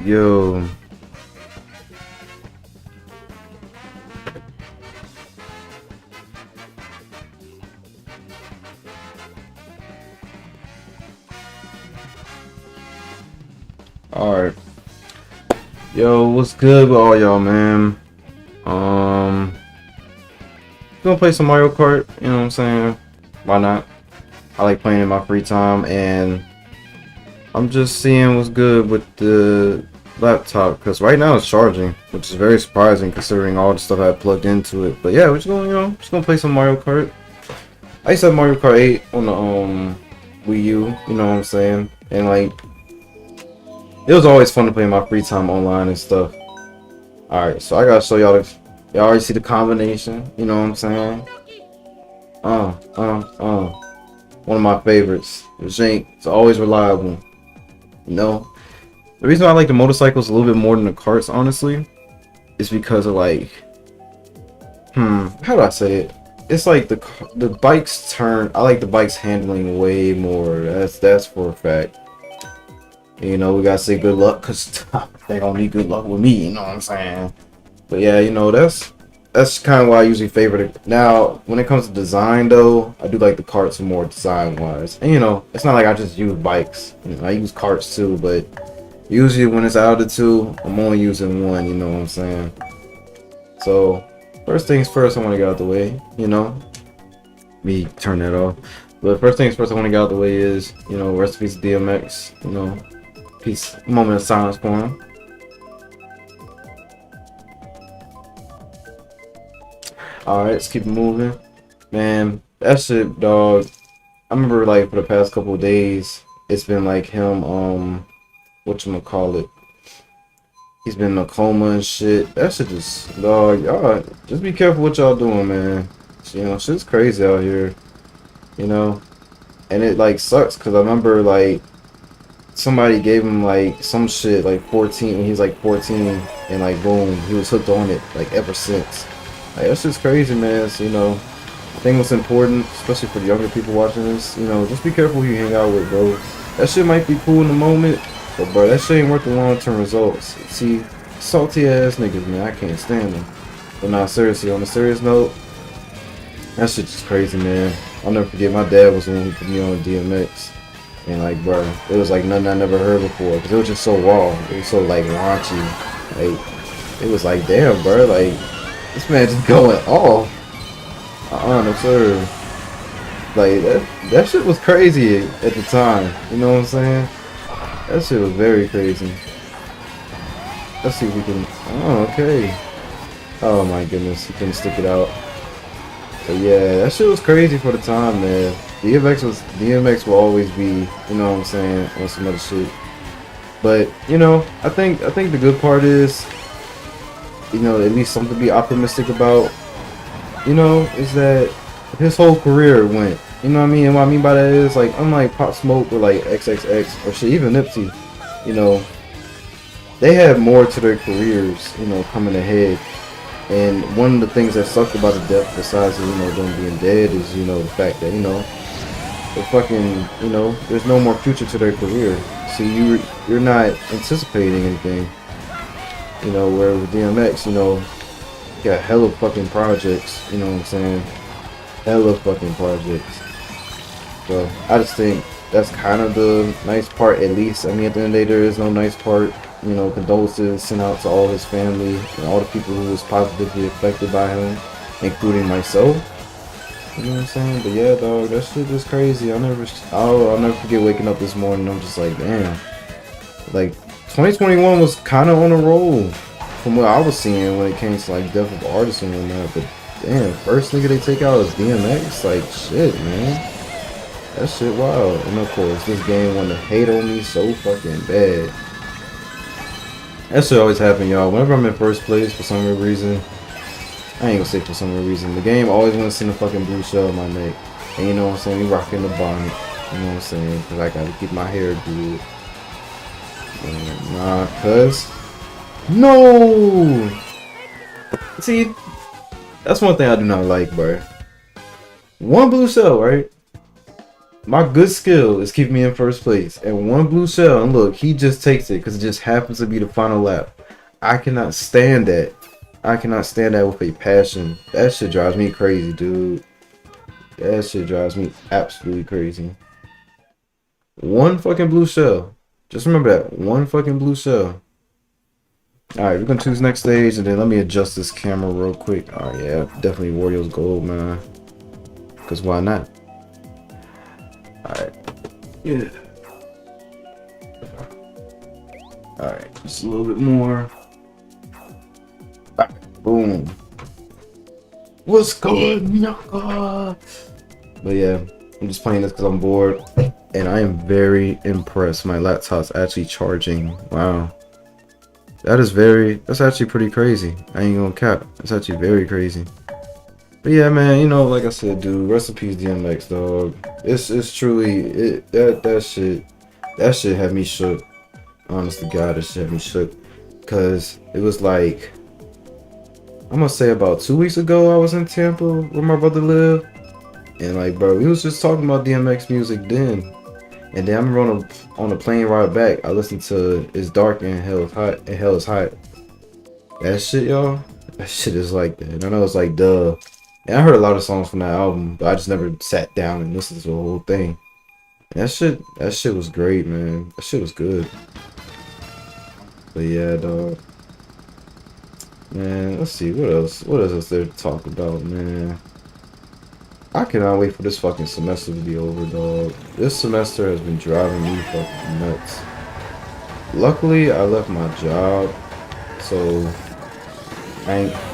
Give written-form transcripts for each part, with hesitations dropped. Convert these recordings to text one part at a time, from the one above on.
Yo, alright. Yo, what's good with all y'all, man? Gonna play some Mario Kart, you know what I'm saying? Why not? I like playing in my free time, and I'm just seeing what's good with the laptop, because right now it's charging, which is very surprising considering all the stuff I plugged into it. But yeah, we're just gonna, just gonna play some Mario Kart. I used to have Mario Kart 8 on the Wii U, you know what I'm saying? And like, it was always fun to play in my free time online and stuff. Alright, so I gotta show y'all the, y'all already see the combination, you know what I'm saying? One of my favorites. Zhink, it's always reliable. You know? The reason why I like the motorcycles a little bit more than the karts, honestly, is because of like, how do I say it? It's like the bikes turn. I like the bikes handling way more. That's for a fact. You know, we gotta say good luck, cause they don't need good luck with me. You know what I'm saying? But yeah, you know, that's kind of why I usually favor it. Now, when it comes to design, though, I do like the karts more design-wise. And you know, it's not like I just use bikes. You know, I use karts too, but usually when it's out of the two, I'm only using one. You know what I'm saying? So first things first, I want to get out the way. You know, me turn that off. But first things first, I want to get out the way is, you know, rest in peace DMX. You know, peace. Moment of silence for him. Alright, let's keep it moving. Man, that shit, dog. I remember, like, for the past couple of days, it's been like him, whatchamacallit. He's been in a coma and shit. That shit just, dog, y'all, just be careful what y'all doing, man. You know, shit's crazy out here. You know? And it, like, sucks, because I remember, like, somebody gave him, like, some shit, like, 14, when he was, like, 14, and, like, boom, he was hooked on it, like, ever since. Like, that's just crazy, man. So, you know, I think what's important, especially for the younger people watching this, you know, just be careful who you hang out with, bro. That shit might be cool in the moment, but, bro, that shit ain't worth the long-term results. See, salty-ass niggas, man, I can't stand them. But, nah, seriously, on a serious note, that shit just crazy, man. I'll never forget, my dad was the one who put me on DMX. And, like, bro, it was, like, nothing I never heard before, because it was just so raw. It was so, like, raunchy. Like, it was like, damn, bro, like, this man just going off. No sir. Like that shit was crazy at the time. You know what I'm saying? That shit was very crazy. Let's see if we can. Oh, okay. Oh my goodness, he couldn't stick it out. But yeah, that shit was crazy for the time, man. DMX will always be, you know what I'm saying, on some other shit. But you know, I think the good part is, you know, at least something to be optimistic about, you know, is that his whole career went, you know what I mean? And what I mean by that is, like, unlike Pop Smoke or, like, XXX or shit, even Nipsey, you know, they had more to their careers, you know, coming ahead. And one of the things that sucked about the death, besides, you know, them being dead, is, you know, the fact that, you know, the fucking, you know, there's no more future to their career. So you're not anticipating anything. You know, where with DMX, you know, got hella fucking projects, you know what I'm saying? Hella fucking projects. So, I just think that's kind of the nice part, at least. I mean, at the end of the day, there is no nice part. You know, condolences sent out to all his family and all the people who was positively affected by him, including myself. You know what I'm saying? But yeah, dog, that shit is crazy. I'll never forget waking up this morning. I'm just like, damn. Like, 2021 was kind of on a roll from what I was seeing when it came to like death of artists and whatnot. But damn, first nigga they take out is DMX. Like, shit, man. That shit wild. And of course, this game wanted to hate on me so fucking bad. That shit always happen, y'all. Whenever I'm in first place for some weird reason, I ain't gonna say for some weird reason, the game always wants to send a fucking blue shell on my neck. And you know what I'm saying? We rocking the bonnet. You know what I'm saying? Because I gotta keep my hair good. Nah, cuz. No! See, that's one thing I do not like, bro. One blue cell, right? My good skill is keeping me in first place. And one blue shell, and look, he just takes it because it just happens to be the final lap. I cannot stand that. I cannot stand that with a passion. That shit drives me crazy, dude. That shit drives me absolutely crazy. One fucking blue shell. Just remember that. One fucking blue shell. Alright, we're gonna choose next stage, and then let me adjust this camera real quick. Alright, yeah, definitely Wario's gold, man. Because why not? Alright. Yeah. Alright, just a little bit more. Boom. What's good, Naka? But yeah, I'm just playing this because I'm bored. And I am very impressed. My laptop's actually charging. Wow. That's actually pretty crazy. I ain't gonna cap. That's actually very crazy. But yeah, man, you know, like I said, dude, rest in peace DMX, dog. It's truly that shit had me shook. Honest to God, that shit had me shook. Cause it was like, I'm gonna say about 2 weeks ago I was in Tampa where my brother lived. And like, bro, we was just talking about DMX music then. And then I remember on the plane ride back, I listened to It's Dark and Hell is Hot and Hell is Hot. That shit, y'all, that shit is like that. And I know it's like duh. And I heard a lot of songs from that album, but I just never sat down and listened to the whole thing. And that shit was great, man. That shit was good. But yeah, dog. Man, let's see, what else? What else is there to talk about, man? I cannot wait for this fucking semester to be over, dog. This semester has been driving me fucking nuts. Luckily, I left my job, so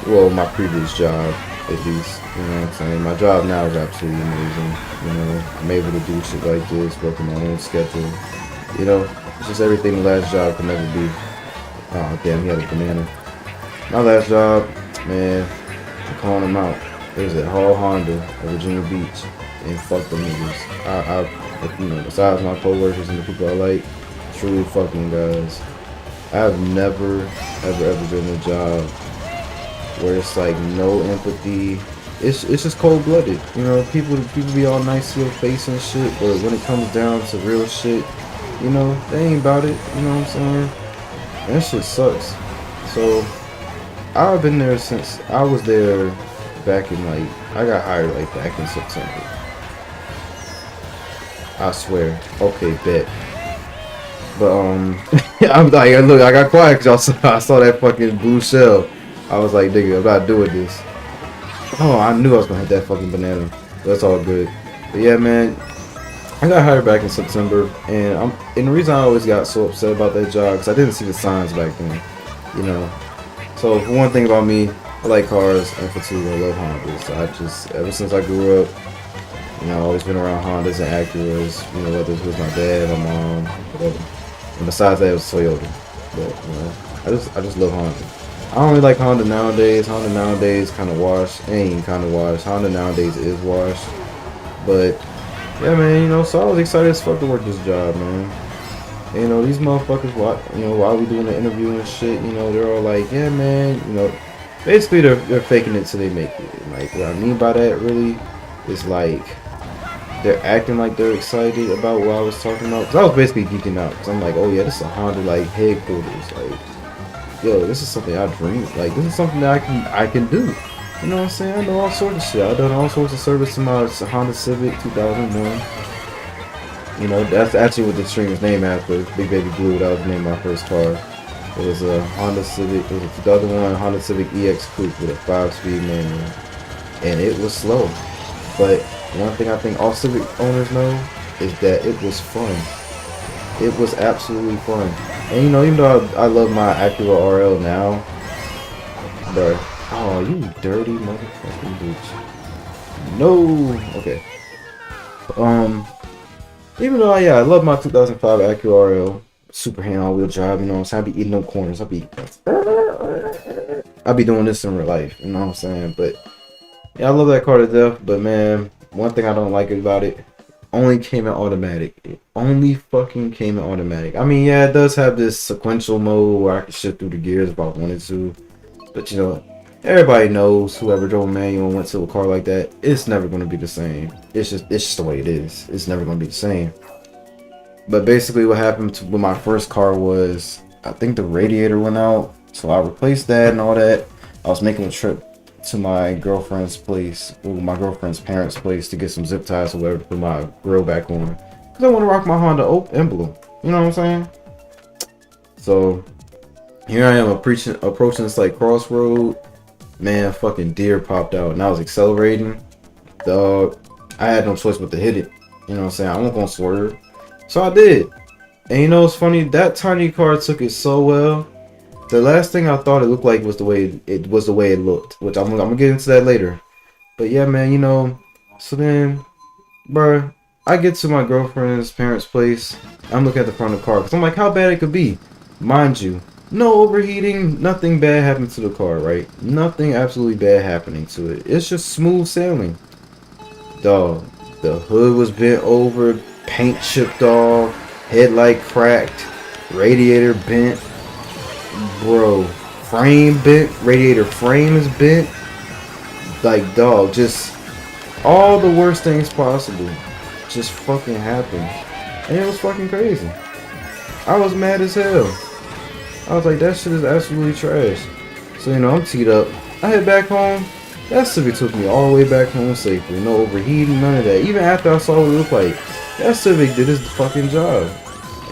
well, my previous job, at least, you know what I'm saying? My job now is absolutely amazing, you know? I'm able to do shit like this, work on my own schedule, you know? It's just everything the last job could never be. Oh, damn, he had a banana. My last job, man, I'm calling him out. It was at Hall Honda at Virginia Beach, and fuck them niggas. I you know, besides my coworkers and the people I like, true fucking guys. I've never, ever been in a job where it's like no empathy. It's just cold blooded. You know, people be all nice to your face and shit, but when it comes down to real shit, you know, they ain't about it. You know what I'm saying? And that shit sucks. So I've been there since I was there. Back in like, I got hired like back in September. I swear. Okay, bet. But I'm like, look, I got quiet because I saw that fucking blue shell. I was like, nigga, I'm not doing this. Oh, I knew I was gonna hit that fucking banana. That's all good. But yeah, man, I got hired back in September, and the reason I always got so upset about that job because I didn't see the signs back then, you know. So for one thing about me, I like cars, and for two, I love Hondas. Ever since I grew up, you know, I've always been around Hondas and Acuras, you know, whether it was my dad, my mom, whatever. And besides that, it was Toyota. But, you know, I just love Honda. I don't really like Honda nowadays. Honda nowadays kind of washed. Ain't kind of washed. Honda nowadays is washed. But, yeah, man, you know, so I was excited as fuck to work this job, man. And, you know, these motherfuckers, while we doing the interview and shit, you know, they're all like, yeah, man, you know, basically, they're faking it till they make it. And like, what I mean by that really is like, they're acting like they're excited about what I was talking about. Cause I was basically geeking out. Cause I'm like, oh yeah, this is a Honda like headquarters. Like, yo, this is something I dream. Like, this is something that I can do. You know what I'm saying? I know all sorts of shit. I've done all sorts of service to my Honda Civic 2001. You know, that's actually what the stream is named after. Big Baby Blue. That was the name of my first car. It was a Honda Civic, it was a 2001 Honda Civic EX Coupe with a 5-speed manual. And it was slow. But one thing I think all Civic owners know is that it was fun. It was absolutely fun. And you know, even though I love my Acura RL now, bro, oh, you dirty motherfucking bitch. No! Okay. Even though, yeah, I love my 2005 Acura RL. Super hand all-wheel drive, you know what I'm saying? I be eating up corners. I be doing this in real life, you know what I'm saying? But yeah, I love that car to death. But man, one thing I don't like about it, only came in automatic. It only fucking came in automatic. I mean, yeah, it does have this sequential mode where I can shift through the gears if I wanted to. But you know, everybody knows whoever drove a manual and went to a car like that, it's never going to be the same. It's just the way it is. It's never going to be the same. But basically what happened with my first car was, I think the radiator went out, so I replaced that and all that. I was making a trip to my girlfriend's place, or my girlfriend's parents' place, to get some zip ties or whatever to put my grill back on, because I want to rock my Honda emblem. You know what I'm saying? So here I am approaching this like crossroad. Man, fucking deer popped out and I was accelerating. Dog, I had no choice but to hit it. You know what I'm saying? I wasn't gonna swerve. So I did. And you know what's funny? That tiny car took it so well. The last thing I thought it looked like was the way it looked, which I'm gonna get into that later. But yeah, man, you know, so then, bruh, I get to my girlfriend's parents' place. I'm looking at the front of the car because I'm like, how bad it could be? Mind you, no overheating, nothing bad happened to the car, right? Nothing absolutely bad happening to it. It's just smooth sailing. Dog, the hood was bent over, paint chipped off, headlight cracked, radiator bent. Bro, frame bent, radiator frame is bent. Like, dog, just all the worst things possible just fucking happened. And it was fucking crazy. I was mad as hell. I was like, that shit is absolutely trash. So, you know, I'm teed up. I head back home. That Civic took me all the way back home safely. No overheating, none of that. Even after I saw what it looked like, that Civic did its fucking job.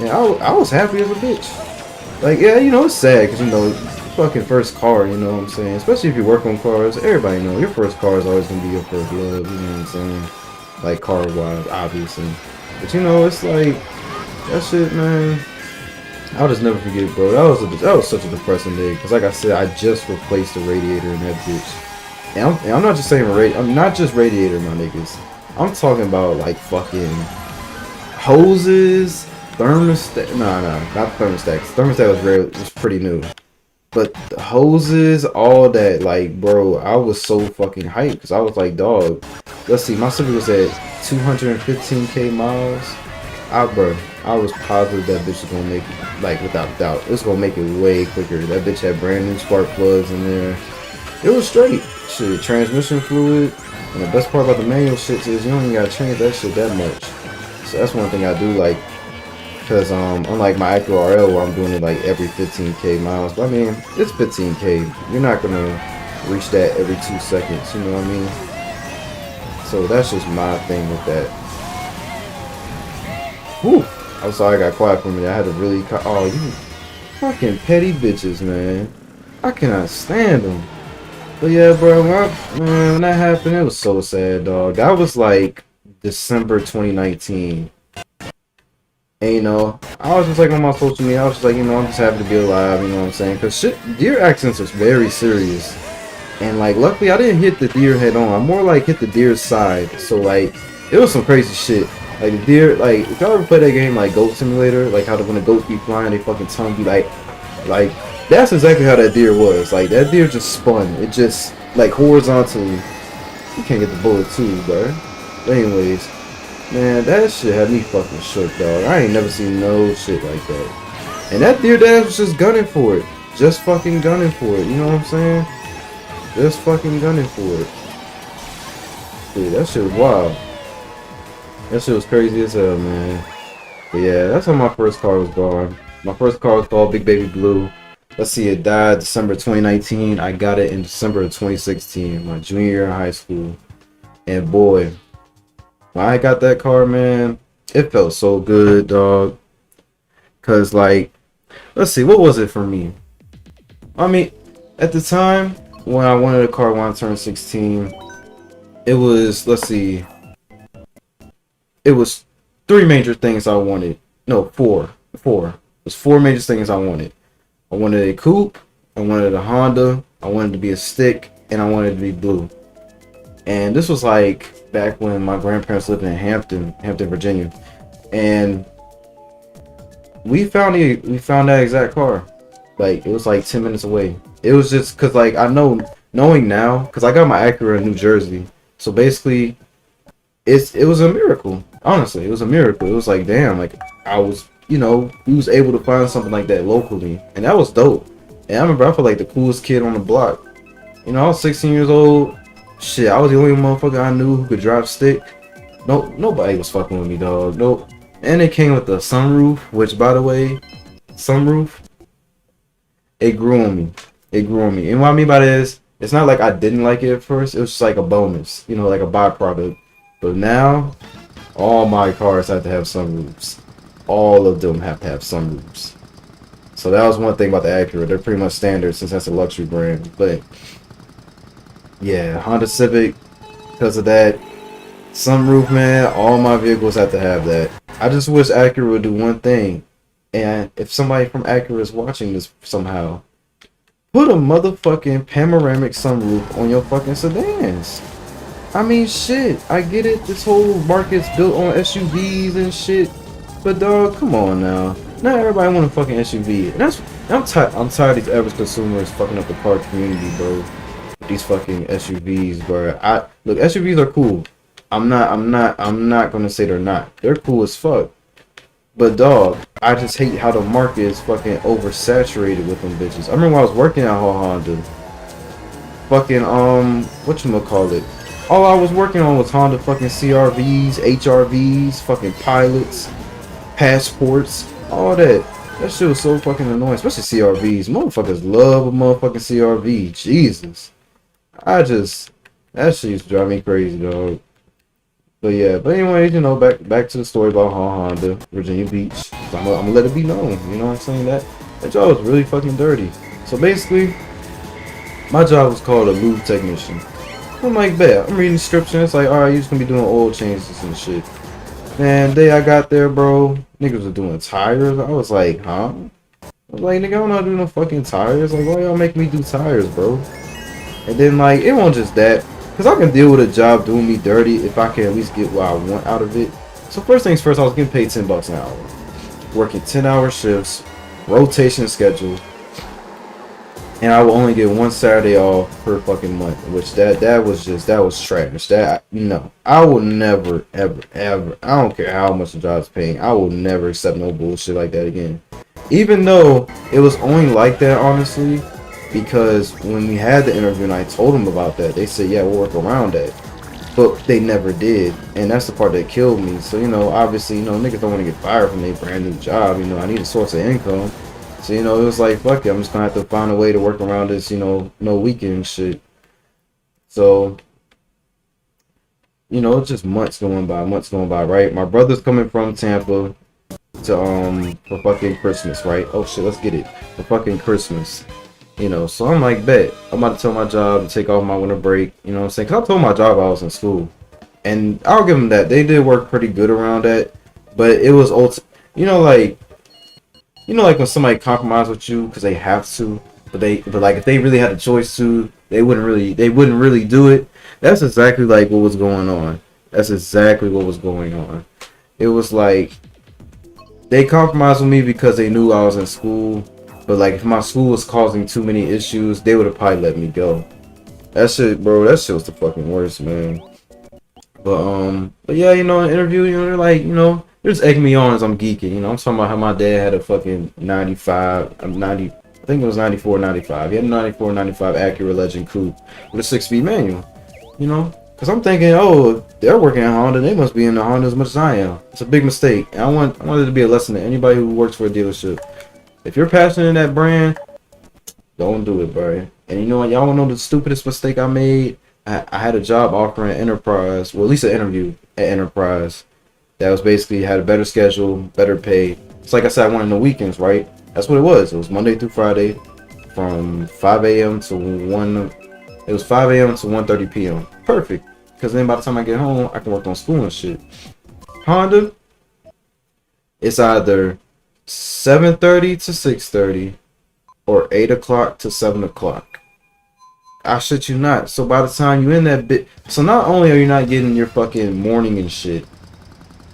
And I was happy as a bitch. Like, yeah, you know, it's sad because, you know, fucking first car, you know what I'm saying? Especially if you work on cars. Everybody know your first car is always going to be your first love, you know what I'm saying? Like, car-wise, obviously. But, you know, it's like, that shit, man, I'll just never forget it, bro. That was such a depressing day. Because, like I said, I just replaced the radiator in that bitch. And I'm not just saying I'm not just radiator, my niggas. I'm talking about, like, fucking hoses, thermostat. Nah, not thermostat. Thermostat was pretty new. But the hoses, all that, like, bro, I was so fucking hyped. Because I was like, dog, let's see, my Civic was at 215k miles. Bro, I was positive that bitch was gonna make it, like, without doubt. It was gonna make it way quicker. That bitch had brand new spark plugs in there. It was straight. Shit, transmission fluid. And the best part about the manual shit is you don't even gotta change that shit that much. So that's one thing I do like. Cause unlike my Acura RL where I'm doing it like every 15k miles. But I mean, it's 15k. You're not gonna reach that every 2 seconds, you know what I mean? So that's just my thing with that. Whew. I'm sorry I got quiet for a minute. I had to really oh, you fucking petty bitches, man. I cannot stand them. But yeah, bro, man, when that happened, it was so sad, dog. That was like December 2019. And, you know, I was just like on my social media, I was just like, you know, I'm just happy to be alive, you know what I'm saying? Because shit, deer accidents was very serious. And, like, luckily I didn't hit the deer head on. I more like hit the deer's side. So, like, it was some crazy shit. Like, the deer, like, if y'all ever play that game, like, Goat Simulator, like, how when the goats be flying, they fucking tongue be like, that's exactly how that deer was. Like, that deer just spun. It just, like, horizontally. You can't get the bullet too, bro. But anyways, man, that shit had me fucking shook, dog. I ain't never seen no shit like that. And that deer dad was just gunning for it. Just fucking gunning for it. You know what I'm saying? Just fucking gunning for it. Dude, that shit was wild. That shit was crazy as hell, man. But yeah, that's how my first car was gone. My first car was called Big Baby Blue. Let's see, it died December 2019. I got it in December of 2016, my junior year in high school. And boy, when I got that car, man, it felt so good, dog. Cause like, let's see, what was it for me? I mean, at the time when I wanted a car when I turned 16, it was, let's see, it was 3 major things I wanted. No, 4. It was 4 major things I wanted. I wanted a coupe, I wanted a Honda, I wanted to be a stick, and I wanted to be blue. And this was like back when my grandparents lived in Hampton, Virginia. And we found that exact car. Like, it was like 10 minutes away. It was just cause like I knowing now, cause I got my Acura in New Jersey. So basically it was a miracle. Honestly, it was a miracle. It was like, damn, like I was, you know, we was able to find something like that locally. And that was dope. And I remember I felt like the coolest kid on the block. You You know, I was 16 years old. Shit, I was the only motherfucker I knew who could drive stick. No, nobody was fucking with me, dog. Nope. And it came with the sunroof, which, by the way, sunroof, it grew on me. It grew on me. And what I mean by that is, it's not like I didn't like it at first. It was just like a bonus, you know, like a byproduct. But now, all my cars have to have sunroofs. All of them have to have sunroofs. So that was one thing about the Acura. They're pretty much standard since that's a luxury brand. But yeah, Honda Civic, because of that sunroof, man, all my vehicles have to have that. I just wish Acura would do one thing. And if somebody from Acura is watching this somehow, put a motherfucking panoramic sunroof on your fucking sedans. I mean, shit, I get it. This whole market's built on SUVs and shit. But dog, come on now. Not everybody want a fucking SUV. And I'm tired of these average consumers fucking up the car community, bro. These fucking SUVs, bro. Look, SUVs are cool. I'm not gonna say they're not. They're cool as fuck. But dog, I just hate how the market is fucking oversaturated with them bitches. I remember when I was working at Honda. Fucking whatchamacallit. All I was working on was Honda fucking CRVs, HRVs, fucking pilots, passports, all that. That shit was so fucking annoying, especially CRVs. Motherfuckers love a motherfucking CRV. Jesus. That shit used to drive me crazy, dog. But yeah, anyways, you know, back to the story about Honda, Virginia Beach. So I'm gonna let it be known, you know what I'm saying? That job was really fucking dirty. So basically, my job was called a lube technician. I'm like, bet, I'm reading the description, it's like, alright, you're just gonna be doing oil changes and shit. Man, day I got there, bro, niggas were doing tires. I was like, huh? I was like, nigga, I don't know how to do no fucking tires. Like, why y'all make me do tires, bro? And then, like, it wasn't just that. Because I can deal with a job doing me dirty if I can at least get what I want out of it. So first things first, I was getting paid $10 an hour. Working 10-hour shifts, rotation schedule. And I will only get one Saturday off per fucking month. Which that was trash. That, no. I will never, ever, I don't care how much the job's paying. I will never accept no bullshit like that again. Even though it was only like that, honestly. Because when we had the interview and I told them about that, they said, yeah, we'll work around that. But they never did. And that's the part that killed me. So, you know, obviously, you know, niggas don't want to get fired from their brand new job. You know, I need a source of income. So, you know, it was like, fuck it. I'm just going to have to find a way to work around this, you know, no weekend shit. So, you know, it's just months going by, right? My brother's coming from Tampa to, for fucking Christmas, right? Oh, shit, let's get it. For fucking Christmas. You know, so I'm like, bet, I'm about to tell my job to take off my winter break, you know what I'm saying? Because I told my job I was in school. And I'll give them that. They did work pretty good around that. But it was, you know, like when somebody compromise with you because they have to. But like, if they really had a choice to, they wouldn't really do it. That's exactly like what was going on. That's exactly what was going on. It was like, they compromised with me because they knew I was in school. But like, if my school was causing too many issues, they would have probably let me go. That shit, bro, that shit was the fucking worst, man. But yeah, you know, in the interview, you know, they're like, you know, they're just egging me on as I'm geeking. You know, I'm talking about how my dad had a fucking 95, 90, I think it was 94, 95. He had a 94, 95 Acura Legend Coupe with a 6-speed manual. You know, because I'm thinking, oh, they're working at Honda, they must be in the Honda as much as I am. It's a big mistake. And I want it to be a lesson to anybody who works for a dealership. If you're passionate in that brand, don't do it, bro. And you know what? Y'all wanna know the stupidest mistake I made? I had a job offer at Enterprise, well, at least an interview at Enterprise. That was basically had a better schedule, better pay. It's like I said, I wanted the weekends, right? That's what it was. It was Monday through Friday, from 5 a.m. to 1. It was 5 a.m. to 1:30 p.m. Perfect. Because then by the time I get home, I can work on school and shit. Honda, it's either 7:30 to 6:30 or 8 o'clock to 7 o'clock. I shit you not. So by the time you in that bit, so not only are you not getting your fucking morning and shit,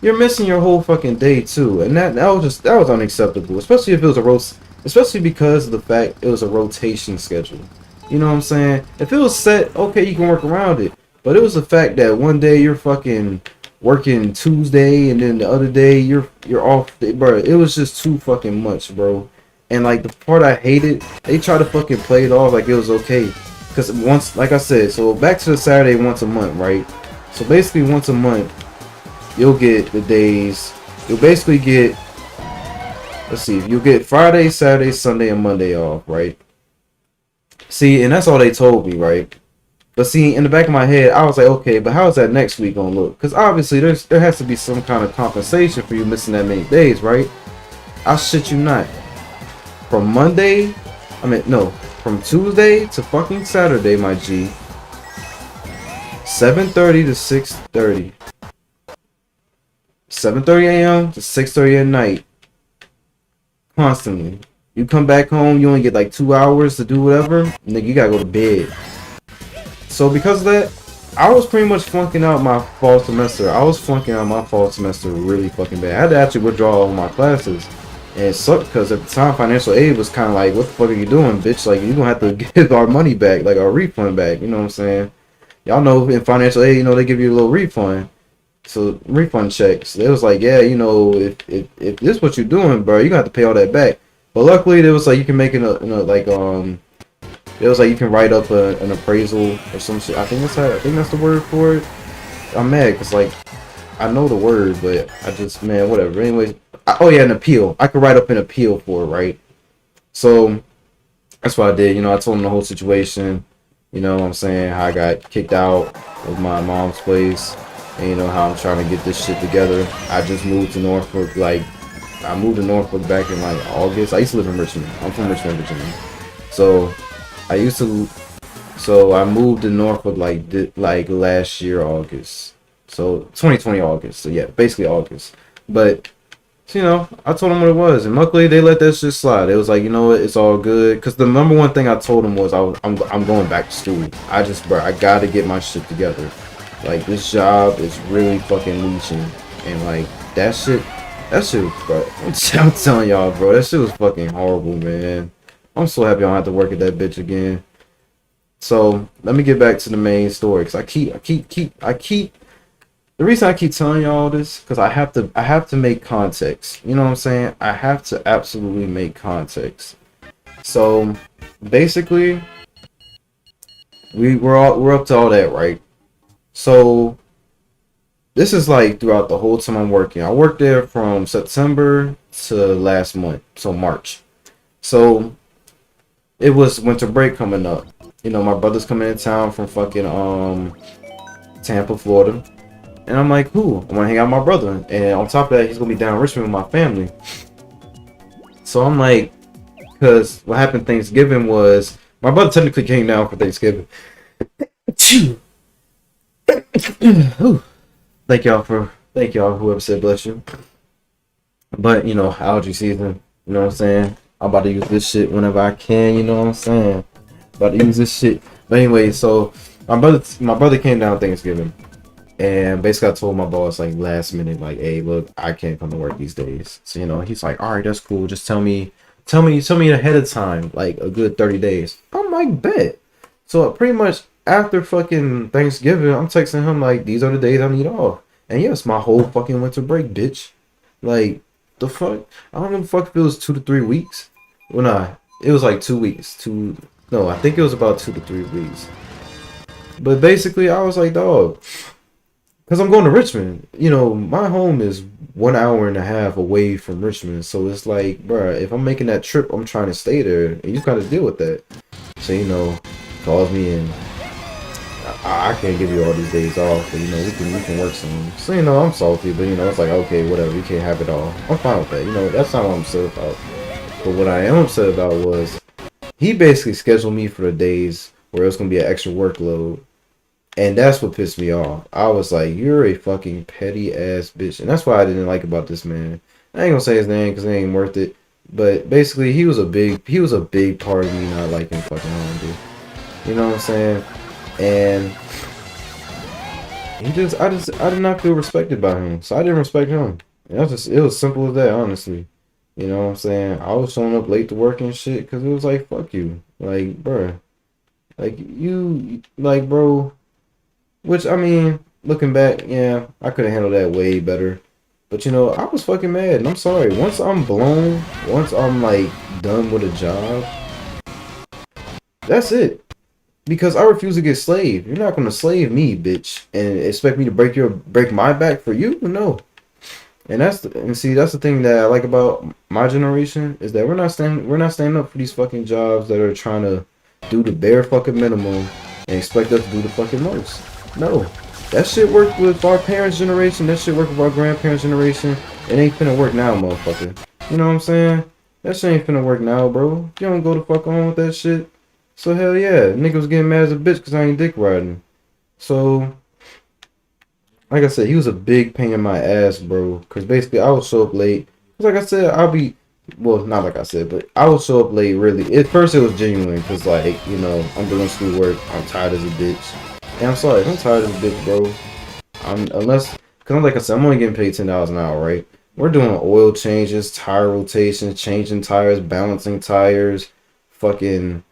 you're missing your whole fucking day too. And that was unacceptable. Especially if it was especially because of the fact it was a rotation schedule. You know what I'm saying? If it was set, okay, you can work around it. But it was the fact that one day you're fucking working Tuesday and then the other day you're off, bro. It was just too fucking much, bro. And like the part I hated, they try to fucking play it off like it was okay. Because once, like I said, so back to the Saturday once a month, right? So basically once a month, you'll get the days. You'll basically get, let's see, you'll get Friday, Saturday, Sunday, and Monday off, right? See, and that's all they told me, right? But see, in the back of my head, I was like, okay, but how is that next week gonna look? Because obviously, there has to be some kind of compensation for you missing that many days, right? I shit you not. From Monday, from Tuesday to fucking Saturday, my G. 7:30 to 6:30. 7:30 a.m. to 6:30 at night. Constantly. You come back home, you only get like 2 hours to do whatever. Nigga, you gotta go to bed. So because of that, I was pretty much flunking out my fall semester. I was flunking out my fall semester really fucking bad. I had to actually withdraw all my classes. And it sucked because at the time financial aid was kind of like, what the fuck are you doing, bitch? Like, you're gonna have to give our money back, like our refund back, you know what I'm saying? Y'all know in financial aid, you know, they give you a little refund. So refund checks. They was like, yeah, you know, if this is what you're doing, bro, you gonna have to pay all that back. But luckily, there was like you can make it it was like you can write up an appraisal or some shit. I think that's the word for it. I'm mad because like I know the word, but I just, man, whatever. Anyways, oh yeah, an appeal. I could write up an appeal for it, right? So that's what I did. You know, I told him the whole situation. You know what I'm saying? How I got kicked out of my mom's place. And you know how I'm trying to get this shit together. I just moved to Norfolk. Like, I moved to Norfolk back in like August. I used to live in Richmond. I'm from Richmond, Virginia. So I moved to Norfolk like last year August. So 2020 August. So yeah, basically August. But you know, I told them what it was, and luckily they let that shit slide. It was like, you know what, it's all good. Cause the number one thing I told them was I'm going back to school. I gotta get my shit together. Like, this job is really fucking leeching, and like that shit, bro. I'm telling y'all, bro, that shit was fucking horrible, man. I'm so happy I don't have to work at that bitch again. So let me get back to the main story, cause I keep. The reason I keep telling y'all this, cause I have to make context. You know what I'm saying? I have to absolutely make context. So basically, we're up to all that, right? So this is like throughout the whole time I'm working. I worked there from September to last month, so March. So it was winter break coming up. You know, my brother's coming in town from fucking Tampa, Florida. And I'm like, cool, I wanna hang out with my brother. And on top of that, he's gonna be down in Richmond with my family. So I'm like, cause what happened Thanksgiving was my brother technically came down for Thanksgiving. Thank y'all whoever said bless you. But you know, allergy season, you know what I'm saying? I'm about to use this shit whenever I can, you know what I'm saying? About to use this shit. But anyway, so my brother came down Thanksgiving, and basically I told my boss like last minute, like, hey, look, I can't come to work these days. So you know, he's like, all right, that's cool. Just tell me ahead of time, like a good 30 days. I'm like, bet. So pretty much after fucking Thanksgiving, I'm texting him like, these are the days I need off. And yes, my whole fucking winter break, bitch. Like, the fuck? I don't give a fuck if it was 2 to 3 weeks. Well, nah, it was like 2 weeks. No, I think it was about 2 to 3 weeks. But basically, I was like, dog, because I'm going to Richmond. You know, my home is 1.5 hours away from Richmond. So it's like, bruh, if I'm making that trip, I'm trying to stay there. And you got to deal with that. So, you know, calls me and I can't give you all these days off, but you know, we can work some. So, you know, I'm salty, but you know, it's like, okay, whatever, you can't have it all. I'm fine with that. You know, that's not what I'm upset about. But what I am upset about was he basically scheduled me for the days where it was gonna be an extra workload. And that's what pissed me off. I was like, you're a fucking petty ass bitch. And that's what I didn't like about this man. I ain't gonna say his name because it ain't worth it. But basically he was a big part of me not liking fucking Hollander. You know what I'm saying? And I did not feel respected by him. So I didn't respect him. And it was simple as that, honestly. You know what I'm saying? I was showing up late to work and shit because it was like, fuck you. Like, bruh. Like, bro. Which, I mean, looking back, yeah, I could have handled that way better. But, you know, I was fucking mad. And I'm sorry. Once I'm like, done with a job, that's it. Because I refuse to get slaved. You're not gonna slave me, bitch, and expect me to break my back for you? No. And that's the thing that I like about my generation is that we're not standing up for these fucking jobs that are trying to do the bare fucking minimum and expect us to do the fucking most. No. That shit worked with our parents' generation, that shit worked with our grandparents' generation. It ain't finna work now, motherfucker. You know what I'm saying? That shit ain't finna work now, bro. You don't go the fuck on with that shit. So hell yeah, nigga was getting mad as a bitch because I ain't dick riding. So like I said, he was a big pain in my ass, bro. Cause basically I would show up late. Cause like I said, not like I said, but I would show up late. Really, at first it was genuine, cause like I'm doing schoolwork. I'm tired as a bitch, and I'm sorry, I'm tired as a bitch, bro. Cause like I said, I'm only getting paid $10 an hour, right? We're doing oil changes, tire rotations, changing tires, balancing tires, fucking.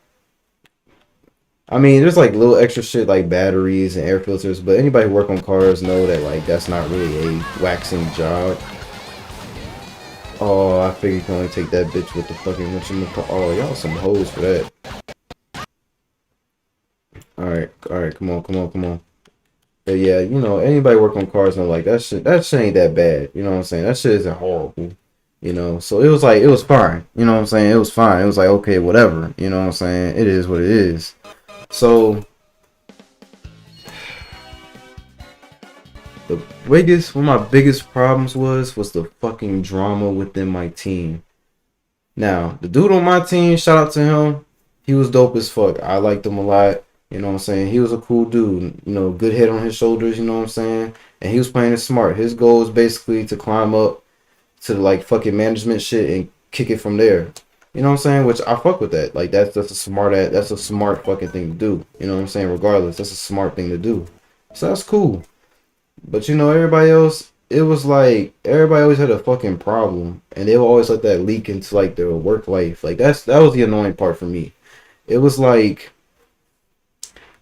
I mean, there's like little extra shit like batteries and air filters, but anybody who work on cars know that like that's not really a waxing job. Oh, I figure you can only take that bitch with the fucking whatchamacallit. Oh, y'all some hoes for that. Alright, come on. But yeah, anybody work on cars know like that shit ain't that bad. You know what I'm saying? That shit isn't horrible. So it was like it was fine. You know what I'm saying? It was fine. It was like okay, whatever. You know what I'm saying? It is what it is. So one of my biggest problems was the fucking drama within my team. Now, the dude on my team, shout out to him. He was dope as fuck. I liked him a lot. You know what I'm saying? He was a cool dude. Good head on his shoulders, you know what I'm saying? And he was playing it smart. His goal is basically to climb up to like fucking management shit and kick it from there. You know what I'm saying? Which I fuck with that. Like that's a smart fucking thing to do. You know what I'm saying? Regardless, that's a smart thing to do. So that's cool. But everybody else, it was like everybody always had a fucking problem, and they would always let that leak into like their work life. Like that was the annoying part for me. It was like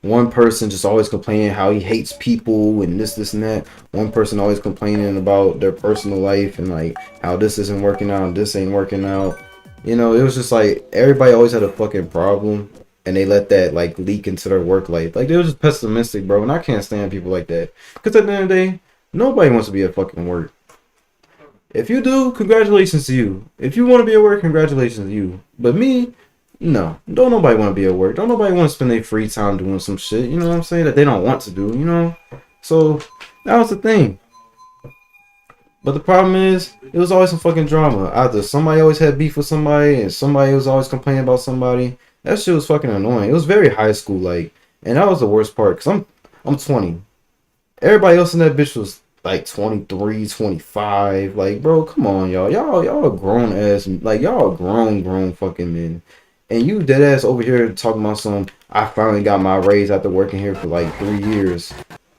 one person just always complaining how he hates people and this and that. One person always complaining about their personal life and like how this isn't working out, this ain't working out. It was just like everybody always had a fucking problem, and they let that like leak into their work life. Like they were just pessimistic, bro, and I can't stand people like that. Because at the end of the day, nobody wants to be at fucking work. If you do, congratulations to you. If you want to be at work, congratulations to you. But me, no. Don't nobody want to be at work. Don't nobody want to spend their free time doing some shit, you know what I'm saying, that they don't want to do. So, that was the thing. But the problem is, it was always some fucking drama. Either somebody always had beef with somebody, and somebody was always complaining about somebody. That shit was fucking annoying. It was very high school like, and that was the worst part, because I'm 20. Everybody else in that bitch was like 23, 25. Like, bro, come on, y'all. Y'all are grown ass, like, y'all are grown fucking men. And you dead ass over here talking about I finally got my raise after working here for like 3 years.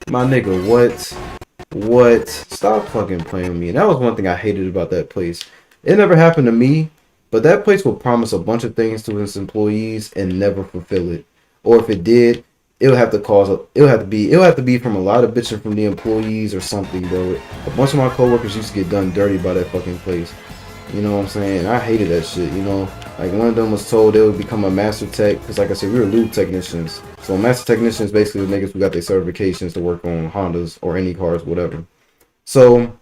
My nigga, what? Stop fucking playing with me. And that was one thing I hated about that place. It never happened to me, but that place will promise a bunch of things to its employees and never fulfill it. Or if it did, it'll have to be from a lot of bitching from the employees or something, bro. A bunch of my coworkers used to get done dirty by that fucking place. You know what I'm saying? I hated that shit, Like one of them was told they would become a master tech, because like I said, we were lube technicians. So master technicians basically the niggas who got their certifications to work on Hondas or any cars, whatever. So,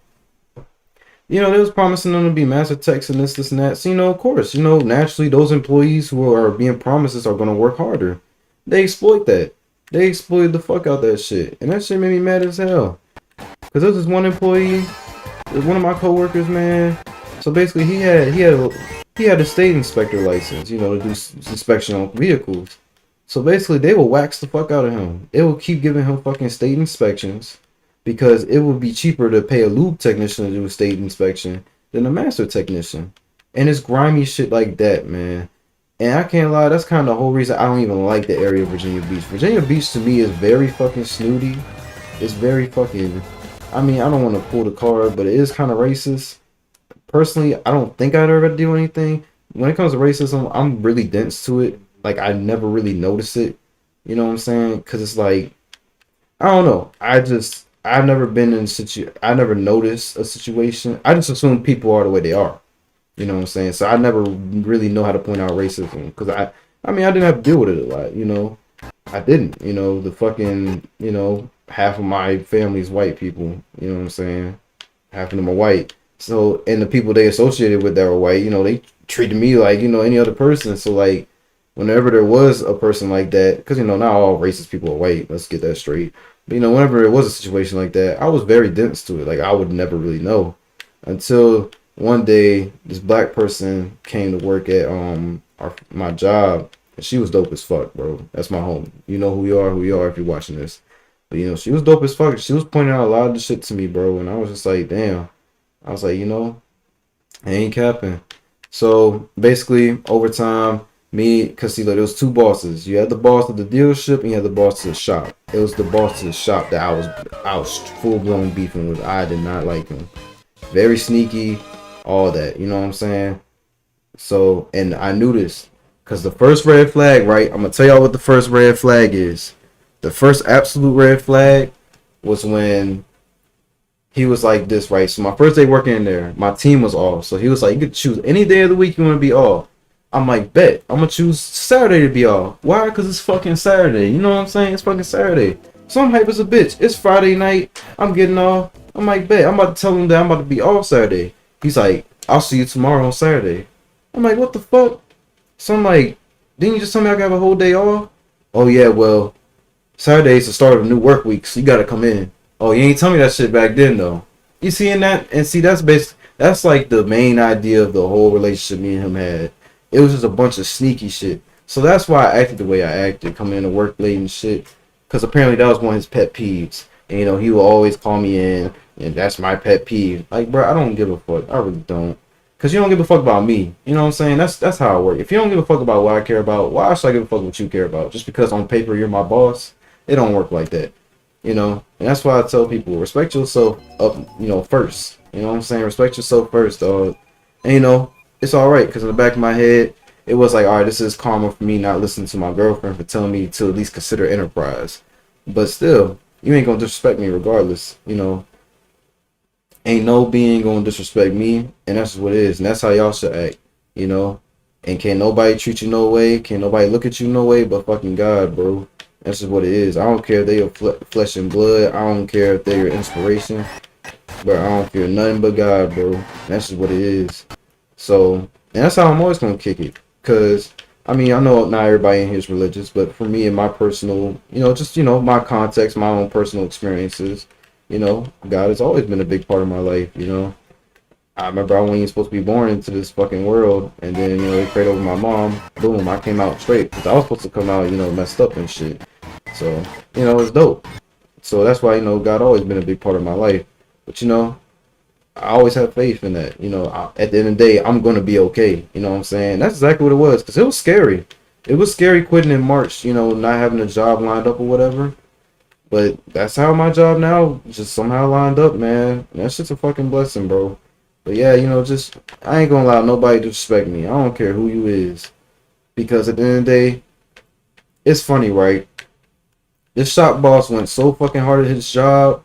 they was promising them to be master techs and this and that. So, of course, naturally those employees who are being promises are going to work harder. They exploit that. They exploited the fuck out that shit. And that shit made me mad as hell. Because there was this one employee, one of my coworkers, man. So basically he had a state inspector license, to do inspection on vehicles. So basically they will wax the fuck out of him. It will keep giving him fucking state inspections because it would be cheaper to pay a lube technician to do a state inspection than a master technician. And it's grimy shit like that, man. And I can't lie, that's kind of the whole reason I don't even like the area of Virginia Beach. Virginia Beach to me is very fucking snooty. It's very fucking, I don't want to pull the card, but it is kind of racist. Personally, I don't think I'd ever do anything. When it comes to racism, I'm really dense to it. Like, I never really notice it. You know what I'm saying? Because it's like, I don't know. I've never been in I never noticed a situation. I just assume people are the way they are. You know what I'm saying? So I never really know how to point out racism. Because I didn't have to deal with it a lot, I didn't. You know, the fucking, half of my family's white people. You know what I'm saying? Half of them are white. So, and the people they associated with that were white, they treated me like, any other person. So, like, whenever there was a person like that, because, not all racist people are white. Let's get that straight. But, whenever there was a situation like that, I was very dense to it. Like, I would never really know until one day this black person came to work at my job, and she was dope as fuck, bro. That's my home. You know who you are if you're watching this. But she was dope as fuck. She was pointing out a lot of the shit to me, bro, and I was just like, damn. I was like, I ain't capping. So basically, over time, cause see, like, there was two bosses. You had the boss of the dealership, and you had the boss of the shop. It was the boss of the shop that I was full blown beefing with. I did not like him. Very sneaky, all that. You know what I'm saying? So, and I knew this, cause the first red flag, right? I'm gonna tell y'all what the first red flag is. The first absolute red flag was when he was like this, right? So my first day working in there, my team was off. So he was like, you could choose any day of the week you want to be off. I'm like, bet. I'm going to choose Saturday to be off. Why? Because it's fucking Saturday. You know what I'm saying? It's fucking Saturday. So I'm hype as a bitch. It's Friday night. I'm getting off. I'm like, bet. I'm about to tell him that I'm about to be off Saturday. He's like, I'll see you tomorrow on Saturday. I'm like, what the fuck? So I'm like, didn't you just tell me I could have a whole day off? Oh, yeah, well, Saturday's the start of a new work week, so you got to come in. Oh, you ain't tell me that shit back then, though. You seeing that? And see, that's like the main idea of the whole relationship me and him had. It was just a bunch of sneaky shit. So that's why I acted the way I acted, coming into work late and shit. Because apparently that was one of his pet peeves. And, he would always call me in, and that's my pet peeve. Like, bro, I don't give a fuck. I really don't. Because you don't give a fuck about me. You know what I'm saying? That's how I work. If you don't give a fuck about what I care about, why should I give a fuck what you care about? Just because on paper you're my boss? It don't work like that. And that's why I tell people, respect yourself up, first. You know what I'm saying? Respect yourself first, dog. And, it's alright, because in the back of my head, it was like, alright, this is karma for me not listening to my girlfriend for telling me to at least consider enterprise. But still, you ain't gonna disrespect me regardless, Ain't no being gonna disrespect me, and that's what it is, and that's how y'all should act, And can't nobody treat you no way, can't nobody look at you no way but fucking God, bro. That's just what it is. I don't care if they are flesh and blood. I don't care if they're inspiration. But I don't fear nothing but God, bro. That's just what it is. So, and that's how I'm always going to kick it. Because, I know not everybody in here is religious. But for me and my personal, my context, my own personal experiences, God has always been a big part of my life, I remember I wasn't even supposed to be born into this fucking world, and then, they prayed over my mom. Boom, I came out straight. Because I was supposed to come out, messed up and shit. So, it's dope. So that's why, God always been a big part of my life. But, I always have faith in that. At the end of the day, I'm going to be okay. You know what I'm saying? That's exactly what it was. Because it was scary. It was scary quitting in March, not having a job lined up or whatever. But that's how my job now just somehow lined up, man. And that shit's a fucking blessing, bro. But yeah, I ain't gonna allow nobody to disrespect me. I don't care who you is. Because at the end of the day, it's funny, right? This shop boss went so fucking hard at his job.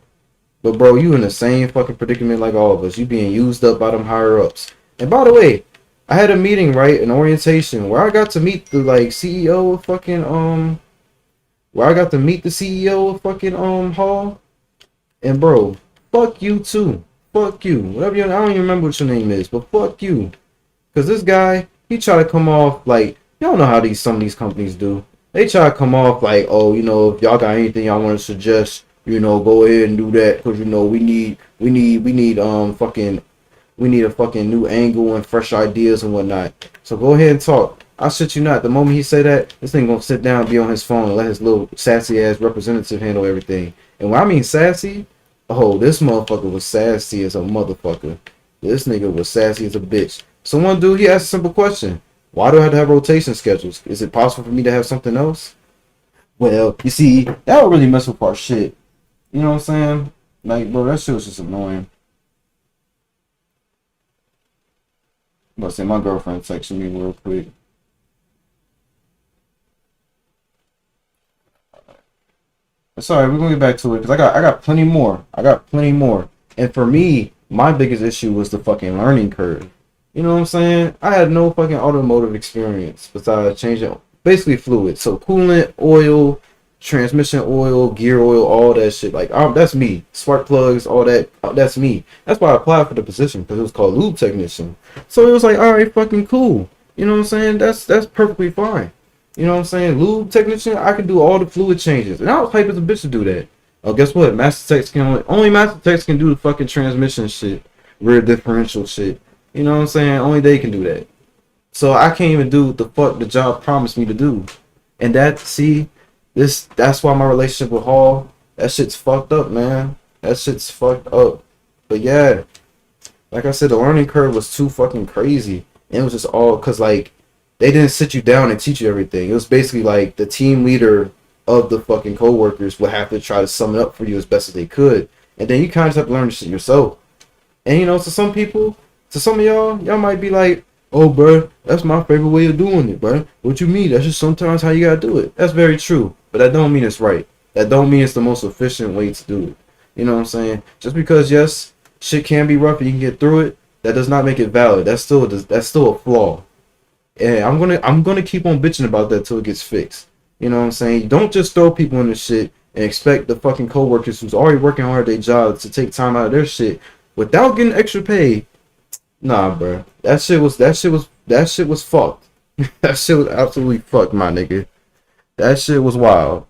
But bro, you in the same fucking predicament like all of us. You being used up by them higher ups. And by the way, I had a meeting, right? An orientation where I got to meet the CEO of fucking Hall. And bro, fuck you too. Fuck you. Whatever I don't even remember what your name is, but fuck you. Cause this guy, he try to come off like, y'all know how some of these companies do. They try to come off like, oh, if y'all got anything y'all want to suggest, go ahead and do that. Cause we need a fucking new angle and fresh ideas and whatnot. So go ahead and talk. I shit you not. The moment he say that, this thing gonna sit down, be on his phone, and let his little sassy ass representative handle everything. And when I mean sassy, oh, this motherfucker was sassy as a motherfucker. This nigga was sassy as a bitch. So one dude, he asked a simple question. Why do I have to have rotation schedules? Is it possible for me to have something else? Well, you see, that would really mess with our shit. You know what I'm saying? Like, bro, that shit was just annoying. I'm about to say, my girlfriend texted me real quick. Sorry, we're gonna get back to it because I got plenty more. And for me, my biggest issue was the fucking learning curve. You know what I'm saying? I had no fucking automotive experience besides changing basically fluid. So coolant, oil, transmission oil, gear oil, all that shit. Like, that's me. Spark plugs, all that. That's me. That's why I applied for the position, because it was called lube technician. So it was like, all right, fucking cool. You know what I'm saying? That's perfectly fine. You know what I'm saying? Lube technician, I can do all the fluid changes, and I was hype as a bitch to do that. Oh, guess what? Master Techs can only Master Techs can do the fucking transmission shit, rear differential shit. You know what I'm saying? Only they can do that. So I can't even do what the fuck the job promised me to do. And that's why my relationship with Hall, that shit's fucked up, man. That shit's fucked up. But yeah, like I said, the learning curve was too fucking crazy. And it was just all because, like, they didn't sit you down and teach you everything. It was basically like the team leader of the fucking coworkers would have to try to sum it up for you as best as they could. And then you kind of have to learn the shit yourself. And, you know, to some people, to some of y'all might be like, oh, bro, that's my favorite way of doing it, bro. What you mean? That's just sometimes how you gotta do it. That's very true. But that don't mean it's right. That don't mean it's the most efficient way to do it. You know what I'm saying? Just because, yes, shit can be rough and you can get through it, that does not make it valid. That's still a flaw. And I'm gonna keep on bitching about that till it gets fixed. You know what I'm saying? You don't just throw people in the shit and expect the fucking coworkers who's already working hard at their job to take time out of their shit without getting extra pay. Nah, bro. That shit was fucked. That shit was absolutely fucked, my nigga. That shit was wild.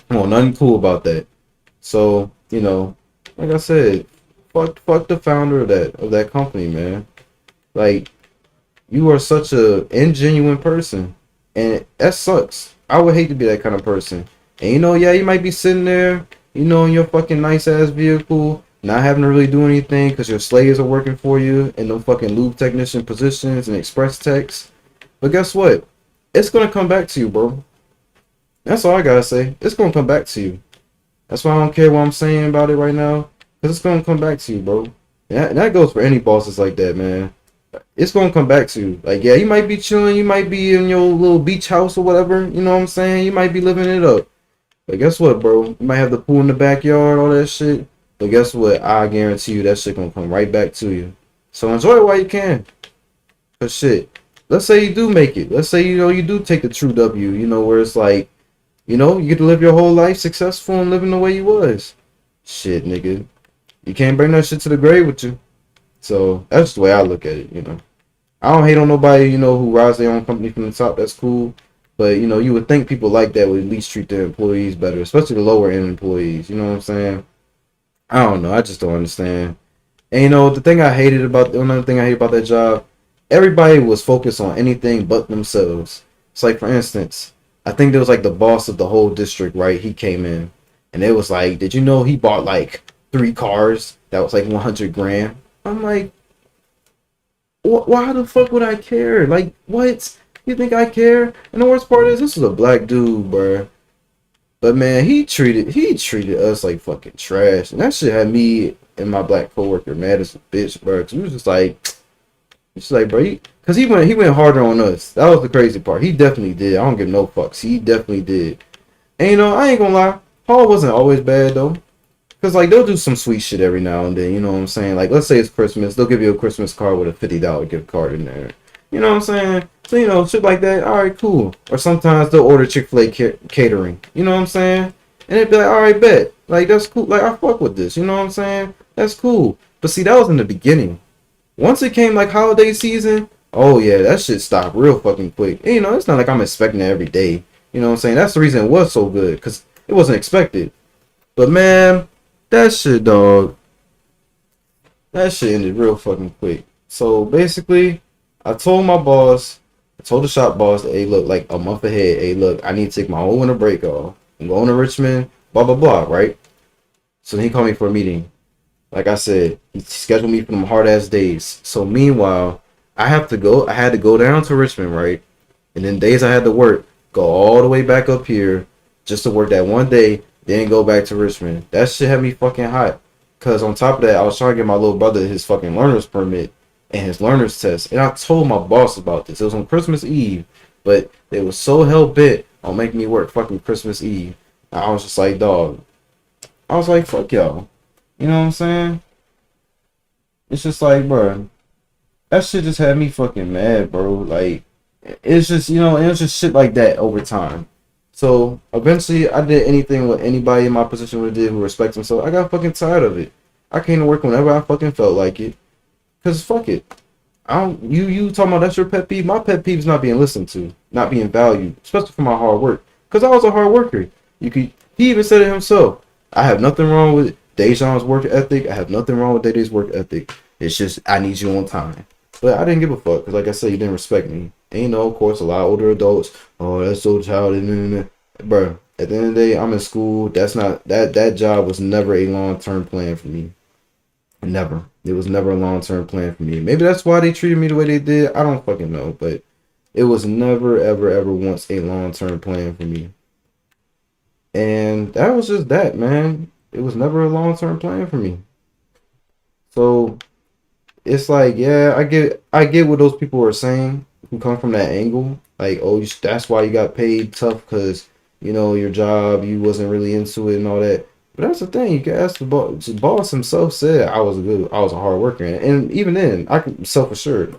Come on, nothing cool about that. So, you know, like I said, fuck the founder of that company, man. Like, you are such a ingenuine person, and that sucks. I would hate to be that kind of person. And you know, yeah, you might be sitting there, you know, in your fucking nice ass vehicle, not having to really do anything because your slaves are working for you in them fucking lube technician positions and express techs. But guess what? It's gonna come back to you, bro. That's all I gotta say. It's gonna come back to you. That's why I don't care what I'm saying about it right now, because it's gonna come back to you, bro. And that goes for any bosses like that, man. It's gonna come back to you. Like, yeah, you might be chilling, you might be in your little beach house or whatever, you know what I'm saying? You might be living it up. But guess what, bro? You might have the pool in the backyard, all that shit. But guess what? I guarantee you that shit gonna come right back to you. So enjoy it while you can. Cause shit, let's say you do make it. Let's say, you know, you do take the true W, you know, where it's like, you know, you get to live your whole life successful and living the way you was. Shit, nigga. You can't bring that shit to the grave with you. So that's just the way I look at it, you know. I don't hate on nobody, you know, who rides their own company from the top. That's cool. But, you know, you would think people like that would at least treat their employees better, especially the lower end employees. You know what I'm saying? I don't know. I just don't understand. And, you know, another thing I hate about that job, everybody was focused on anything but themselves. It's like, for instance, I think there was like the boss of the whole district, right? He came in and it was like, did you know he bought like 3 cars that was like 100 grand? I'm like, why the fuck would I care? Like, what? You think I care? And the worst part is, this is a black dude, bruh. But man, he treated us like fucking trash, and that shit had me and my black coworker mad as a bitch, bruh. Cause we was just like, bro, cause he went harder on us. That was the crazy part. He definitely did. I don't give no fucks. He definitely did. And you know, I ain't gonna lie, Paul wasn't always bad though. Cause like they'll do some sweet shit every now and then, you know what I'm saying? Like, let's say it's Christmas, they'll give you a Christmas card with a $50 gift card in there. You know what I'm saying? So, you know, shit like that, alright, cool. Or sometimes they'll order Chick-fil-A catering. You know what I'm saying? And they'd be like, alright, bet. Like, that's cool. Like, I fuck with this. You know what I'm saying? That's cool. But see, that was in the beginning. Once it came like holiday season, oh yeah, that shit stopped real fucking quick. And, you know, it's not like I'm expecting it every day. You know what I'm saying? That's the reason it was so good. Because it wasn't expected. But man, that shit, dog. That shit ended real fucking quick. So basically, I told the shop boss, hey, look, like a month ahead, hey, look, I need to take my whole winter break off. I'm going to Richmond, blah, blah, blah, right? So then he called me for a meeting. Like I said, he scheduled me for them hard ass days. So meanwhile, I had to go down to Richmond, right? And then days I had to work, go all the way back up here just to work that one day, then go back to Richmond. That shit had me fucking hot. Cause on top of that, I was trying to get my little brother his fucking learner's permit and his learner's test. And I told my boss about this. It was on Christmas Eve, but they was so hell bent on making me work fucking Christmas Eve. And I was just like, dog. I was like, fuck y'all. You know what I'm saying? It's just like, bro, that shit just had me fucking mad, bro. Like, it's just, you know, it was just shit like that over time. So eventually, I did anything what anybody in my position would do who respects himself. I got fucking tired of it. I came to work whenever I fucking felt like it. Cause fuck it. I don't. You talking about that's your pet peeve? My pet peeve is not being listened to, not being valued, especially for my hard work. Cause I was a hard worker. You could. He even said it himself. I have nothing wrong with Dejan's work ethic. I have nothing wrong with Dede's work ethic. It's just I need you on time. But I didn't give a fuck. Cause like I said, you didn't respect me. And you know, of course, a lot of older adults. Oh, that's so childish. Bro, at the end of the day, I'm in school. That's not that job was never a long-term plan for me. Never. It was never a long-term plan for me. Maybe that's why they treated me the way they did. I don't fucking know, but it was never ever ever once a long-term plan for me. And that was just that, man. It was never a long-term plan for me. So it's like, yeah, I get what those people are saying who come from that angle. Like, oh, that's why you got paid tough because your job, you wasn't really into it and all that. But that's the thing. You can ask the boss. The boss himself said I was a hard worker, and even then, I can self-assured.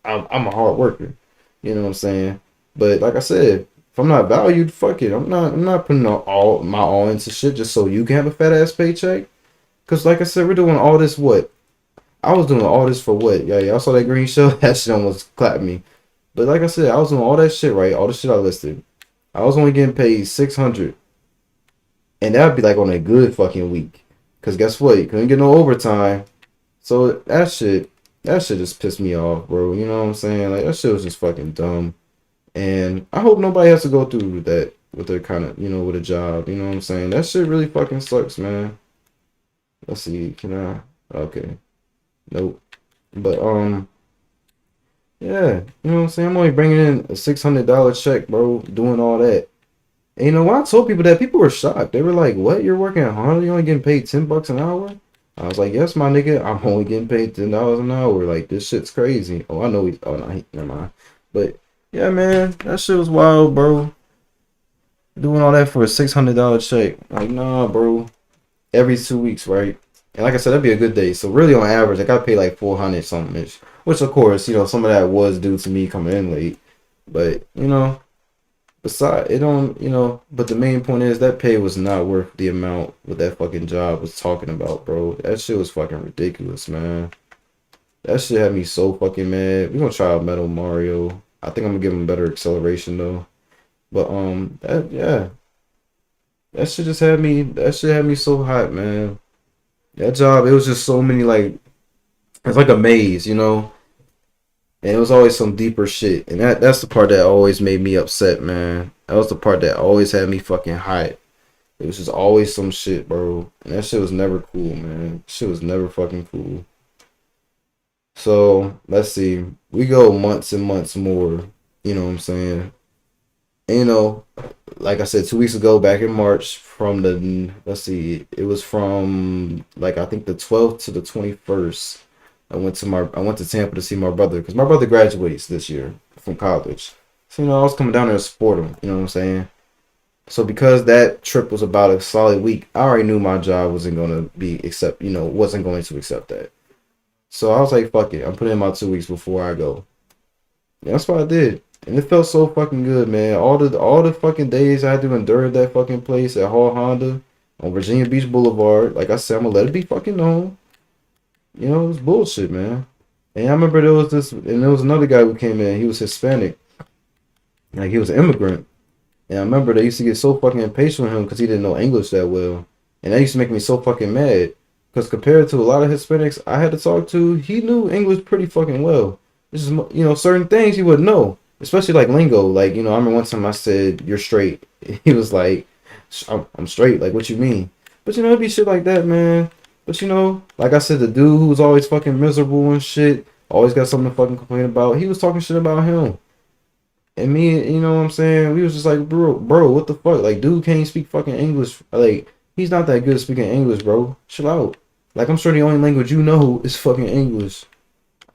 I'm a hard worker. You know what I'm saying? But like I said, if I'm not valued, fuck it. I'm not putting all my all into shit just so you can have a fat ass paycheck. Cause like I said, we're doing all this what? I was doing all this for what? Yeah, y'all saw that green show? That shit almost clapped me. But like I said, I was doing all that shit, right? All the shit I listed. I was only getting paid 600, and that'd be like on a good fucking week. Cause guess what? You couldn't get no overtime. So that shit just pissed me off, bro. You know what I'm saying? Like that shit was just fucking dumb. And I hope nobody has to go through that with their kind of, with a job. You know what I'm saying? That shit really fucking sucks, man. Let's see. Can I? Okay. Nope. But yeah, you know what I'm saying? I'm only bringing in a $600 check, bro, doing all that. And when I told people that, people were shocked. They were like, "What? You're working hard? You only getting paid $10 an hour?" I was like, "Yes, my nigga. I'm only getting paid $10 an hour. Like this shit's crazy." Oh, I know. Oh no, never mind. But yeah, man, that shit was wild, bro. Doing all that for a $600 check, like nah, bro. Every 2 weeks, right? And like I said, that'd be a good day. So really, on average, I got paid like 400 something ish. Which of course, some of that was due to me coming in late. But besides, it don't, but the main point is that pay was not worth the amount what that fucking job was talking about, bro. That shit was fucking ridiculous, man. That shit had me so fucking mad. We gonna try out Metal Mario. I think I'm gonna give him better acceleration though. But yeah, that shit had me so hot, man. That job, it was just so many like it's like a maze, and it was always some deeper shit. And that's the part that always made me upset, man. That was the part that always had me fucking hot. It was just always some shit, bro. And that shit was never cool, man. Shit was never fucking cool. So let's see. We go months and months more. You know what I'm saying? And, like I said, 2 weeks ago, back in March, from the let's see, it was from like I think the 12th to the 21st. I went to Tampa to see my brother because my brother graduates this year from college. So I was coming down there to support him. You know what I'm saying? So because that trip was about a solid week, I already knew my job wasn't going to wasn't going to accept that. So I was like, fuck it. I'm putting in my 2 weeks before I go. And that's what I did. And it felt so fucking good, man. All the fucking days I had to endure that fucking place at Hall Honda on Virginia Beach Boulevard. Like I said, I'm gonna let it be fucking known. It was bullshit, man. And I remember there was another guy who came in. He was Hispanic. Like he was an immigrant. And I remember they used to get so fucking impatient with him because he didn't know English that well. And that used to make me so fucking mad. Because compared to a lot of Hispanics I had to talk to, he knew English pretty fucking well. This is, certain things he would know. Especially like lingo. Like, I remember one time I said, "You're straight." He was like, I'm straight. Like, what you mean? But, it'd be shit like that, man. But, like I said, the dude who was always fucking miserable and shit, always got something to fucking complain about, he was talking shit about him. And me, you know what I'm saying? We was just like, bro, what the fuck? Like, dude can't speak fucking English. Like, he's not that good at speaking English, bro. Chill out. Like, I'm sure the only language you know is fucking English.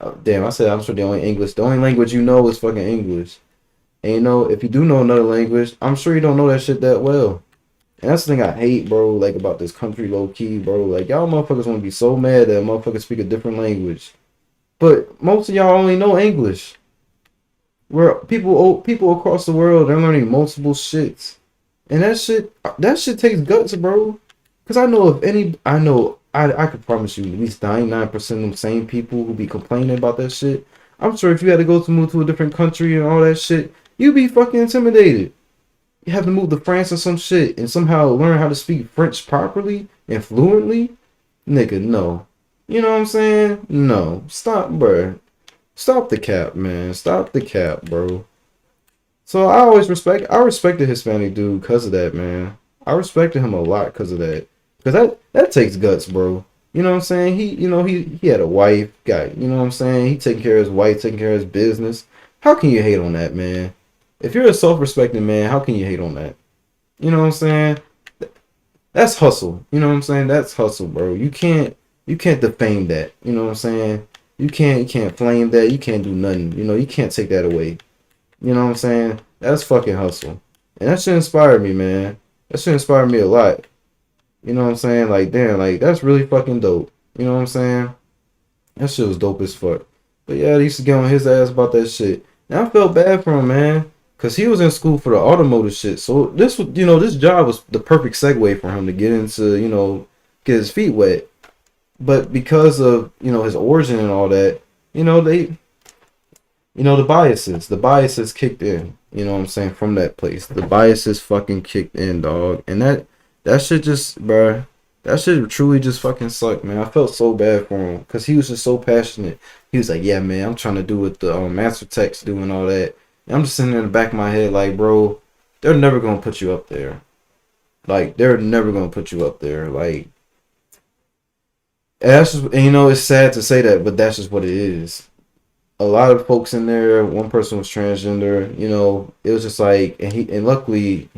Oh, damn, I said I'm sure the only language you know is fucking English. And if you do know another language, I'm sure you don't know that shit that well. And that's the thing I hate, bro, like about this country low key, bro. Like y'all motherfuckers want to be so mad that motherfuckers speak a different language. But most of y'all only know English. Where people across the world, they're learning multiple shits. And that shit takes guts, bro. Cause I could promise you at least 99% of the same people who be complaining about that shit. I'm sure if you had to go to move to a different country and all that shit, you'd be fucking intimidated. You have to move to France or some shit and somehow learn how to speak French properly and fluently. Nigga, no. You know what I'm saying? No. Stop, bro. Stop the cap, man. Stop the cap, bro. So I respected Hispanic dude because of that, man. I respected him a lot because of that. Because that takes guts, bro. You know what I'm saying? He had a wife, you know what I'm saying? He taking care of his wife, taking care of his business. How can you hate on that, man? If you're a self-respecting man, how can you hate on that? You know what I'm saying? That's hustle. You know what I'm saying? That's hustle, bro. You can't defame that. You know what I'm saying? You can't flame that. You can't do nothing. You know, you can't take that away. You know what I'm saying? That's fucking hustle. And that should inspire me, man. That should inspire me a lot. You know what I'm saying? Like, damn, like, that's really fucking dope. You know what I'm saying? That shit was dope as fuck. But yeah, they used to get on his ass about that shit. And I felt bad for him, man. Because he was in school for the automotive shit. So this was, this job was the perfect segue for him to get into, get his feet wet. But because of, his origin and all that, the biases kicked in. You know what I'm saying? From that place. The biases fucking kicked in, dog. And that shit just, bruh, that shit truly just fucking sucked, man. I felt so bad for him because he was just so passionate. He was like, yeah, man, I'm trying to do what the Master Tech's doing, all that. And I'm just sitting in the back of my head like, bro, they're never going to put you up there. Like, they're never going to put you up there. Like, and that's just, and it's sad to say that, but that's just what it is. A lot of folks in there. One person was transgender. It was just like, and luckily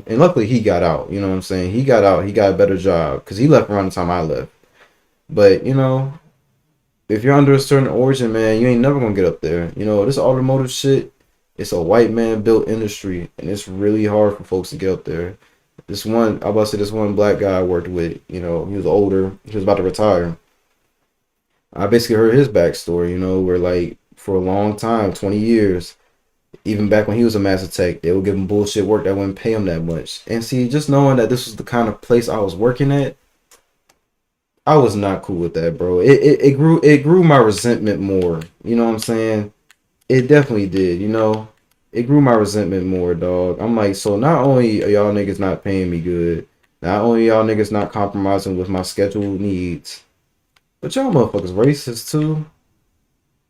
he got out. You know what I'm saying? He got out. He got a better job because he left around the time I left. But if you're under a certain origin, man, you ain't never gonna get up there. This automotive shit, it's a white man built industry, and it's really hard for folks to get up there. This one black guy I worked with. He was older. He was about to retire. I basically heard his backstory. Where like, for a long time, 20 years, even back when he was a Master Tech, they would give him bullshit work that wouldn't pay him that much. And see, just knowing that this was the kind of place I was working at, I was not cool with that, bro. It grew my resentment more. You know what I'm saying? It definitely did, It grew my resentment more, dog. I'm like, so not only are y'all niggas not paying me good, not only y'all niggas not compromising with my scheduled needs, but y'all motherfuckers racist too.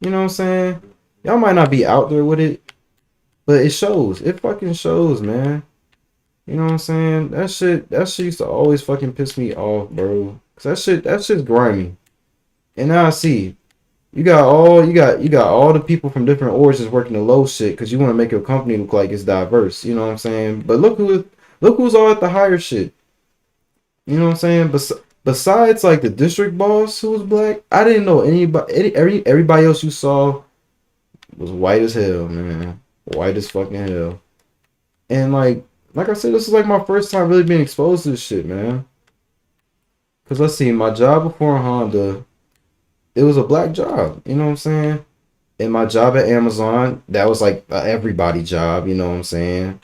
You know what I'm saying? Y'all might not be out there with it, but it shows. It fucking shows, man. You know what I'm saying? That shit used to always fucking piss me off, bro. Cause that shit's grimy. And now I see you got all the people from different origins working the low shit because you want to make your company look like it's diverse. You know what I'm saying? But look who's all at the higher shit. You know what I'm saying? Besides like the district boss who was black, I didn't know anybody. Everybody else you saw was white as hell, man. White as fucking hell. And like I said, this is like my first time really being exposed to this shit, man. Cause let's see, my job before Honda, it was a black job. You know what I'm saying? And my job at Amazon, that was like a everybody job. You know what I'm saying?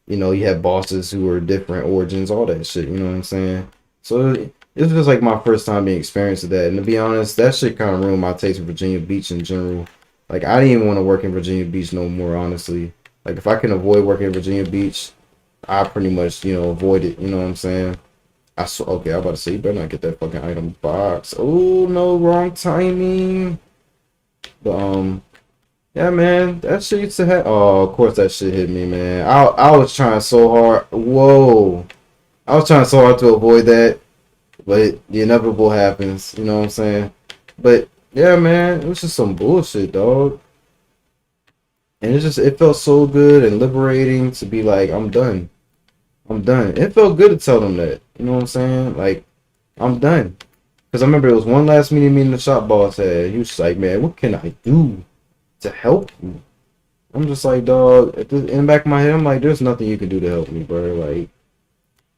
You had bosses who were different origins, all that shit. You know what I'm saying? So it was just like my first time being experienced with that. And to be honest, that shit kind of ruined my taste in Virginia Beach in general. Like, I didn't even want to work in Virginia Beach no more, honestly. Like, if I can avoid working in Virginia Beach, I pretty much, avoid it. You know what I'm saying? Okay, I'm about to say, you better not get that fucking item box. Oh, no, wrong timing. But, yeah, man, that shit used to have. Oh, of course that shit hit me, man. I was trying so hard. Whoa. I was trying so hard to avoid that. But the inevitable happens. You know what I'm saying? But, yeah, man, it was just some bullshit, dog. And it felt so good and liberating to be like, I'm done. I'm done. It felt good to tell them that. You know what I'm saying? Like, I'm done. Because I remember it was one last meeting the shop boss had. He was just like, man, what can I do to help you? I'm just like, dog, in the back of my head, I'm like, there's nothing you can do to help me, bro. Like,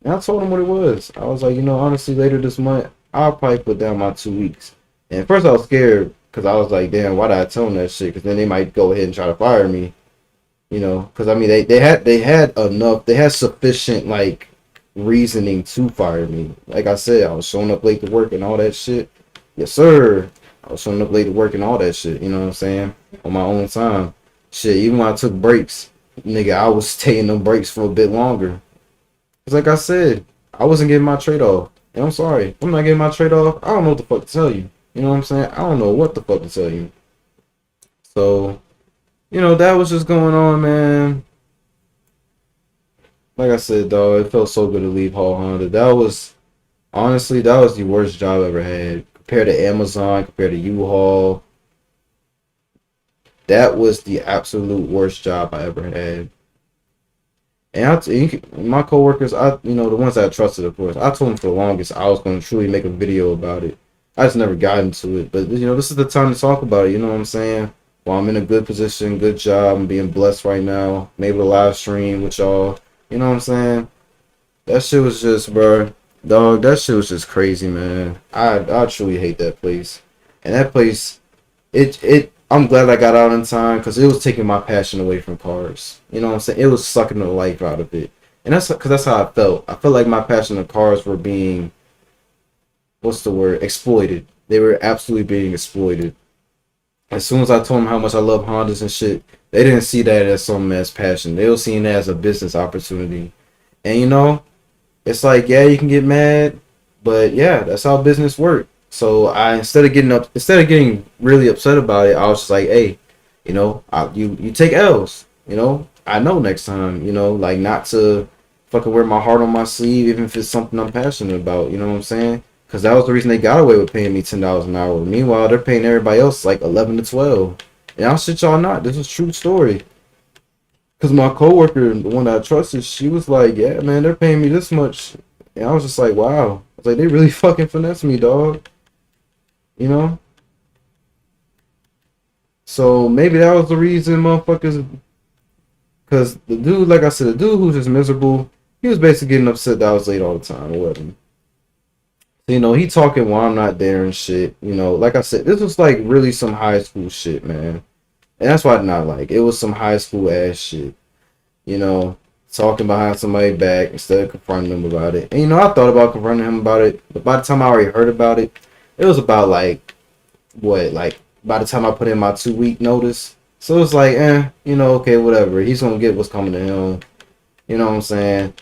and I told him what it was. I was like, honestly, later this month, I'll probably put down my 2 weeks. And at first I was scared because I was like, damn, why did I tell them that shit? Because then they might go ahead and try to fire me. Because I mean, they had enough, they had sufficient like reasoning to fire me. Like I said, I was showing up late to work and all that shit. Yes, sir. I was showing up late to work and all that shit. You know what I'm saying? On my own time. Shit, even when I took breaks, nigga, I was taking them breaks for a bit longer. Cause like I said, I wasn't getting my trade off. And I'm sorry, if I'm not getting my trade off, I don't know what the fuck to tell you. You know what I'm saying? I don't know what the fuck to tell you. So, you know, that was just going on, man. Like I said, dog, it felt so good to leave Hall Honda. That was, honestly, that was the worst job I ever had. Compared to Amazon, compared to U-Haul, that was the absolute worst job I ever had. And my coworkers, the ones that I trusted, of course, I told them for the longest I was going to truly make a video about it. I just never got into it. But, this is the time to talk about it, you know what I'm saying? Well, I'm in a good position, good job, I'm being blessed right now. I'm able to live stream with y'all. You know what I'm saying? That shit was just, bro, dog, that shit was just crazy, man. I truly hate that place. And that place, I'm glad I got out in time because it was taking my passion away from cars. You know what I'm saying? It was sucking the life out of it. And that's because that's how I felt. I felt like my passion of cars were being, what's the word? Exploited. They were absolutely being exploited. As soon as I told them how much I love Hondas and shit, they didn't see that as some as passion. They were seeing that as a business opportunity. And it's like, yeah, you can get mad, but yeah, that's how business works. So instead of getting really upset about it, I was just like, hey, you take L's. I know next time, like not to fucking wear my heart on my sleeve, even if it's something I'm passionate about. You know what I'm saying? Because that was the reason they got away with paying me $10 an hour. Meanwhile, they're paying everybody else like 11 to 12. And I'll shit y'all not. This is a true story. Because my coworker, the one that I trusted, she was like, yeah, man, they're paying me this much. And I was just like, wow. I was like, they really fucking finesse me, dog. You know? So maybe that was the reason motherfuckers. Because the dude, like I said, the dude who's just miserable, he was basically getting upset that I was late all the time or whatever. So, he talking while I'm not there and shit. Like I said, this was like really some high school shit, man. And that's why I did not like. It was some high school ass shit. Talking behind somebody's back instead of confronting them about it. And I thought about confronting him about it, but by the time I already heard about it, it was about like by the time I put in my 2-week notice. So it's like, okay, whatever. He's gonna get what's coming to him. You know what I'm saying?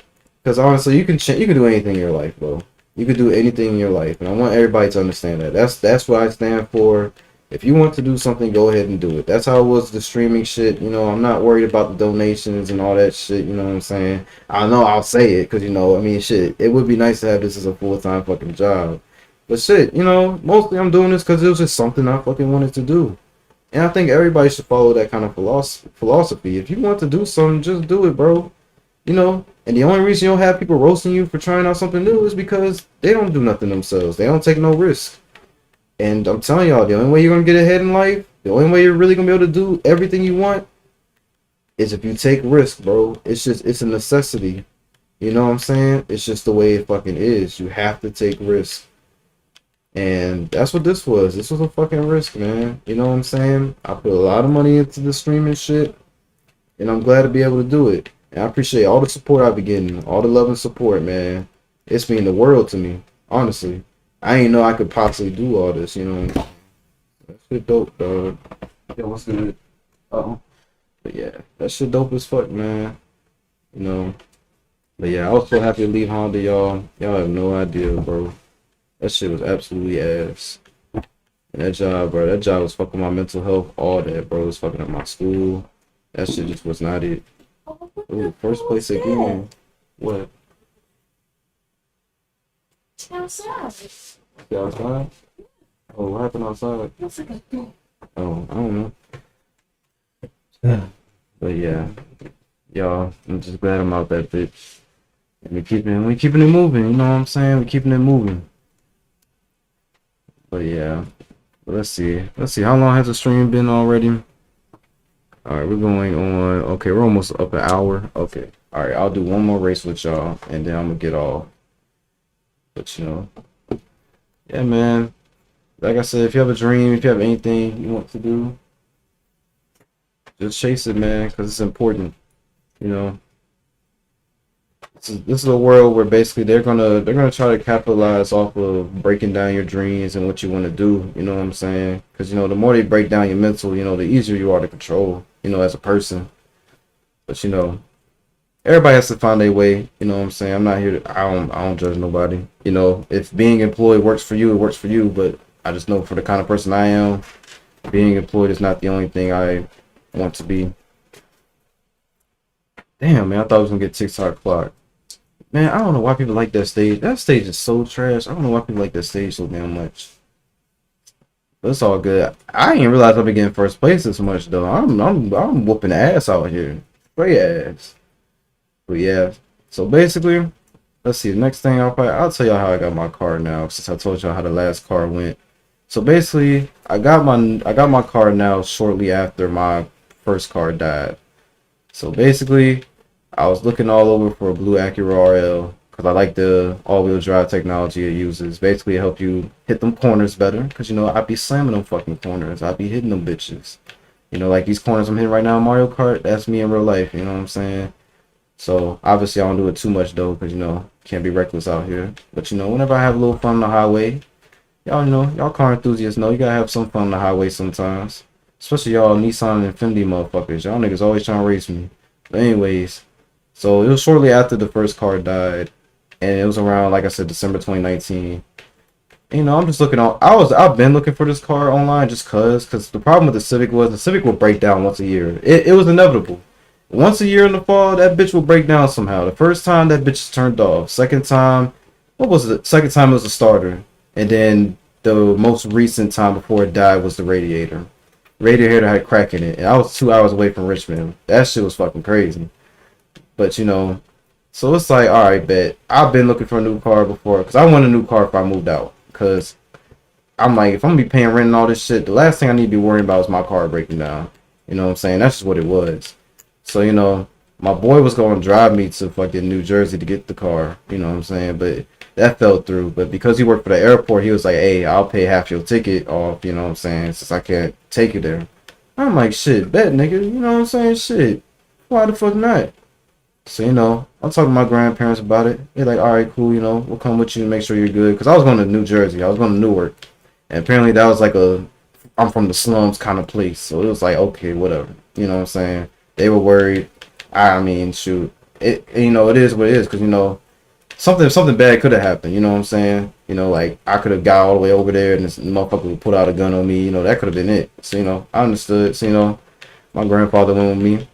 Because honestly, you can do anything in your life, bro. You can do anything in your life, and I want everybody to understand that. That's what I stand for. If you want to do something, go ahead and do it. That's how it was the streaming shit. I'm not worried about the donations and all that shit. You know what I'm saying? I know I'll say it because, shit, it would be nice to have this as a full-time fucking job. But shit, mostly I'm doing this because it was just something I fucking wanted to do. And I think everybody should follow that kind of philosophy. If you want to do something, just do it, bro. And the only reason you don't have people roasting you for trying out something new is because they don't do nothing themselves. They don't take no risk. And I'm telling y'all, the only way you're going to get ahead in life, the only way you're really going to be able to do everything you want is if you take risk, bro. It's a necessity. You know what I'm saying? It's just the way it fucking is. You have to take risk. And that's what this was. This was a fucking risk, man. You know what I'm saying? I put a lot of money into the streaming shit. And I'm glad to be able to do it. And I appreciate all the support I've been getting. All the love and support, man. It's mean the world to me. Honestly. I ain't know I could possibly do all this, That shit dope, dog. Yo, what's good? Oh. But yeah, that shit dope as fuck, man. But yeah, I was so happy to leave Honda, y'all. Y'all have no idea, bro. That shit was absolutely ass. And that job was fucking my mental health, all that, bro. It was fucking up my school. That shit just was not it. Ooh, first place again. What? Outside. Outside? Oh, what happened outside? Oh, I don't know. But yeah, y'all, I'm just glad I'm out that bitch. And we keeping it moving, you know what I'm saying? We keeping it moving. But yeah, let's see. How long has the stream been already? All right, we're going on. Okay, we're almost up an hour. Okay, all right, I'll do one more race with y'all, and then I'm gonna get off. But yeah, man. Like I said, if you have a dream, if you have anything you want to do, just chase it, man, because it's important. This is a world where basically they're gonna try to capitalize off of breaking down your dreams and what you want to do. You know what I'm saying? Because the more they break down your mental, the easier you are to control. As a person. But everybody has to find their way. You know what I'm saying? I'm not here to. I don't judge nobody. If being employed works for you, it works for you. But I just know for the kind of person I am, being employed is not the only thing I want to be. Damn, man, I thought I was gonna get TikTok clock. Man, I don't know why people like that stage. That stage is so trash. I don't know why people like that stage so damn much. But it's all good. I didn't realize I've been getting first place this much though. I'm whooping ass out here. Great ass. But yeah. So basically, let's see. The next thing I'll tell y'all how I got my car now, since I told y'all how the last car went. So basically, I got my car now shortly after my first car died. So basically, I was looking all over for a blue Acura RL because I like the all-wheel drive technology it uses. Basically, it help you hit them corners better because I be slamming them fucking corners. I be hitting them bitches. Like these corners I'm hitting right now in Mario Kart. That's me in real life. You know what I'm saying? So obviously I don't do it too much though because can't be reckless out here. But whenever I have a little fun on the highway, y'all car enthusiasts know you gotta have some fun on the highway sometimes. Especially y'all Nissan and Infiniti motherfuckers. Y'all niggas always trying to race me. But anyways, so it was shortly after the first car died, and it was around, like I said, December 2019. I'm just looking on. I've been looking for this car online just cause the problem with the Civic was the Civic would break down once a year. It was inevitable. Once a year in the fall, that bitch will break down somehow. The first time that bitch is turned off. Second time, what was it? Second time it was a starter, and then the most recent time before it died was the radiator. Radiator had a crack in it, and I was 2 hours away from Richmond. That shit was fucking crazy. But so it's like, all right, bet. I've been looking for a new car before, because I want a new car if I moved out. Because I'm like, if I'm gonna be paying rent and all this shit, the last thing I need to be worrying about is my car breaking down. You know what I'm saying? That's just what it was. So my boy was gonna drive me to fucking New Jersey to get the car. You know what I'm saying? But that fell through. But because he worked for the airport, he was like, hey, I'll pay half your ticket off, you know what I'm saying, since I can't take you there. I'm like, shit, bet, nigga, you know what I'm saying? Shit. Why the fuck not? So, I'm talking to my grandparents about it. They're like, all right, cool, we'll come with you and make sure you're good. Because I was going to New Jersey. I was going to Newark. And apparently that was like I'm from the slums kind of place. So it was like, okay, whatever. You know what I'm saying? They were worried. I mean, shoot. It is what it is. Because, something bad could have happened. You know what I'm saying? Like, I could have got all the way over there and this motherfucker would put out a gun on me. That could have been it. So, I understood. So, my grandfather went with me.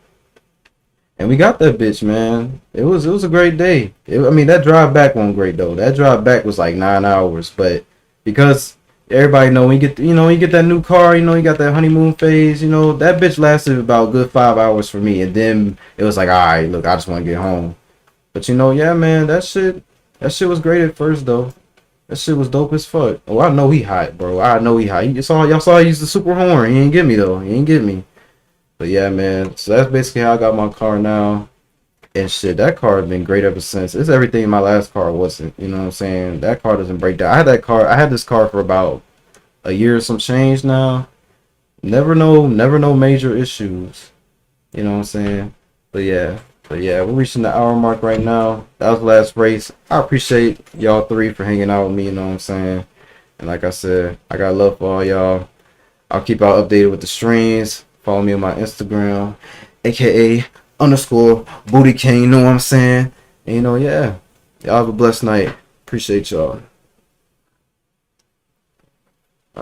And we got that bitch, man. It was a great day. That drive back wasn't great though. That drive back was like 9 hours, but because everybody know when you get you get that new car, you got that honeymoon phase, that bitch lasted about a good 5 hours for me, and then it was like, all right, look, I just want to get home. But yeah, man, that shit was great at first though. That shit was dope as fuck. Oh, I know he hot, bro. I know he hot. Y'all saw he used the super horn. He ain't get me though. He ain't get me. But yeah, man, so that's basically how I got my car now. And shit, that car has been great ever since. It's everything my last car wasn't. You know what I'm saying? That car doesn't break down. I had this car for about a year or some change now. Never no major issues. You know what I'm saying? But yeah, we're reaching the hour mark right now. That was the last race. I appreciate y'all three for hanging out with me, you know what I'm saying? And like I said, I got love for all y'all. I'll keep y'all updated with the streams. Follow me on my Instagram, aka _Booty King, you know what I'm saying? And yeah. Y'all have a blessed night. Appreciate y'all.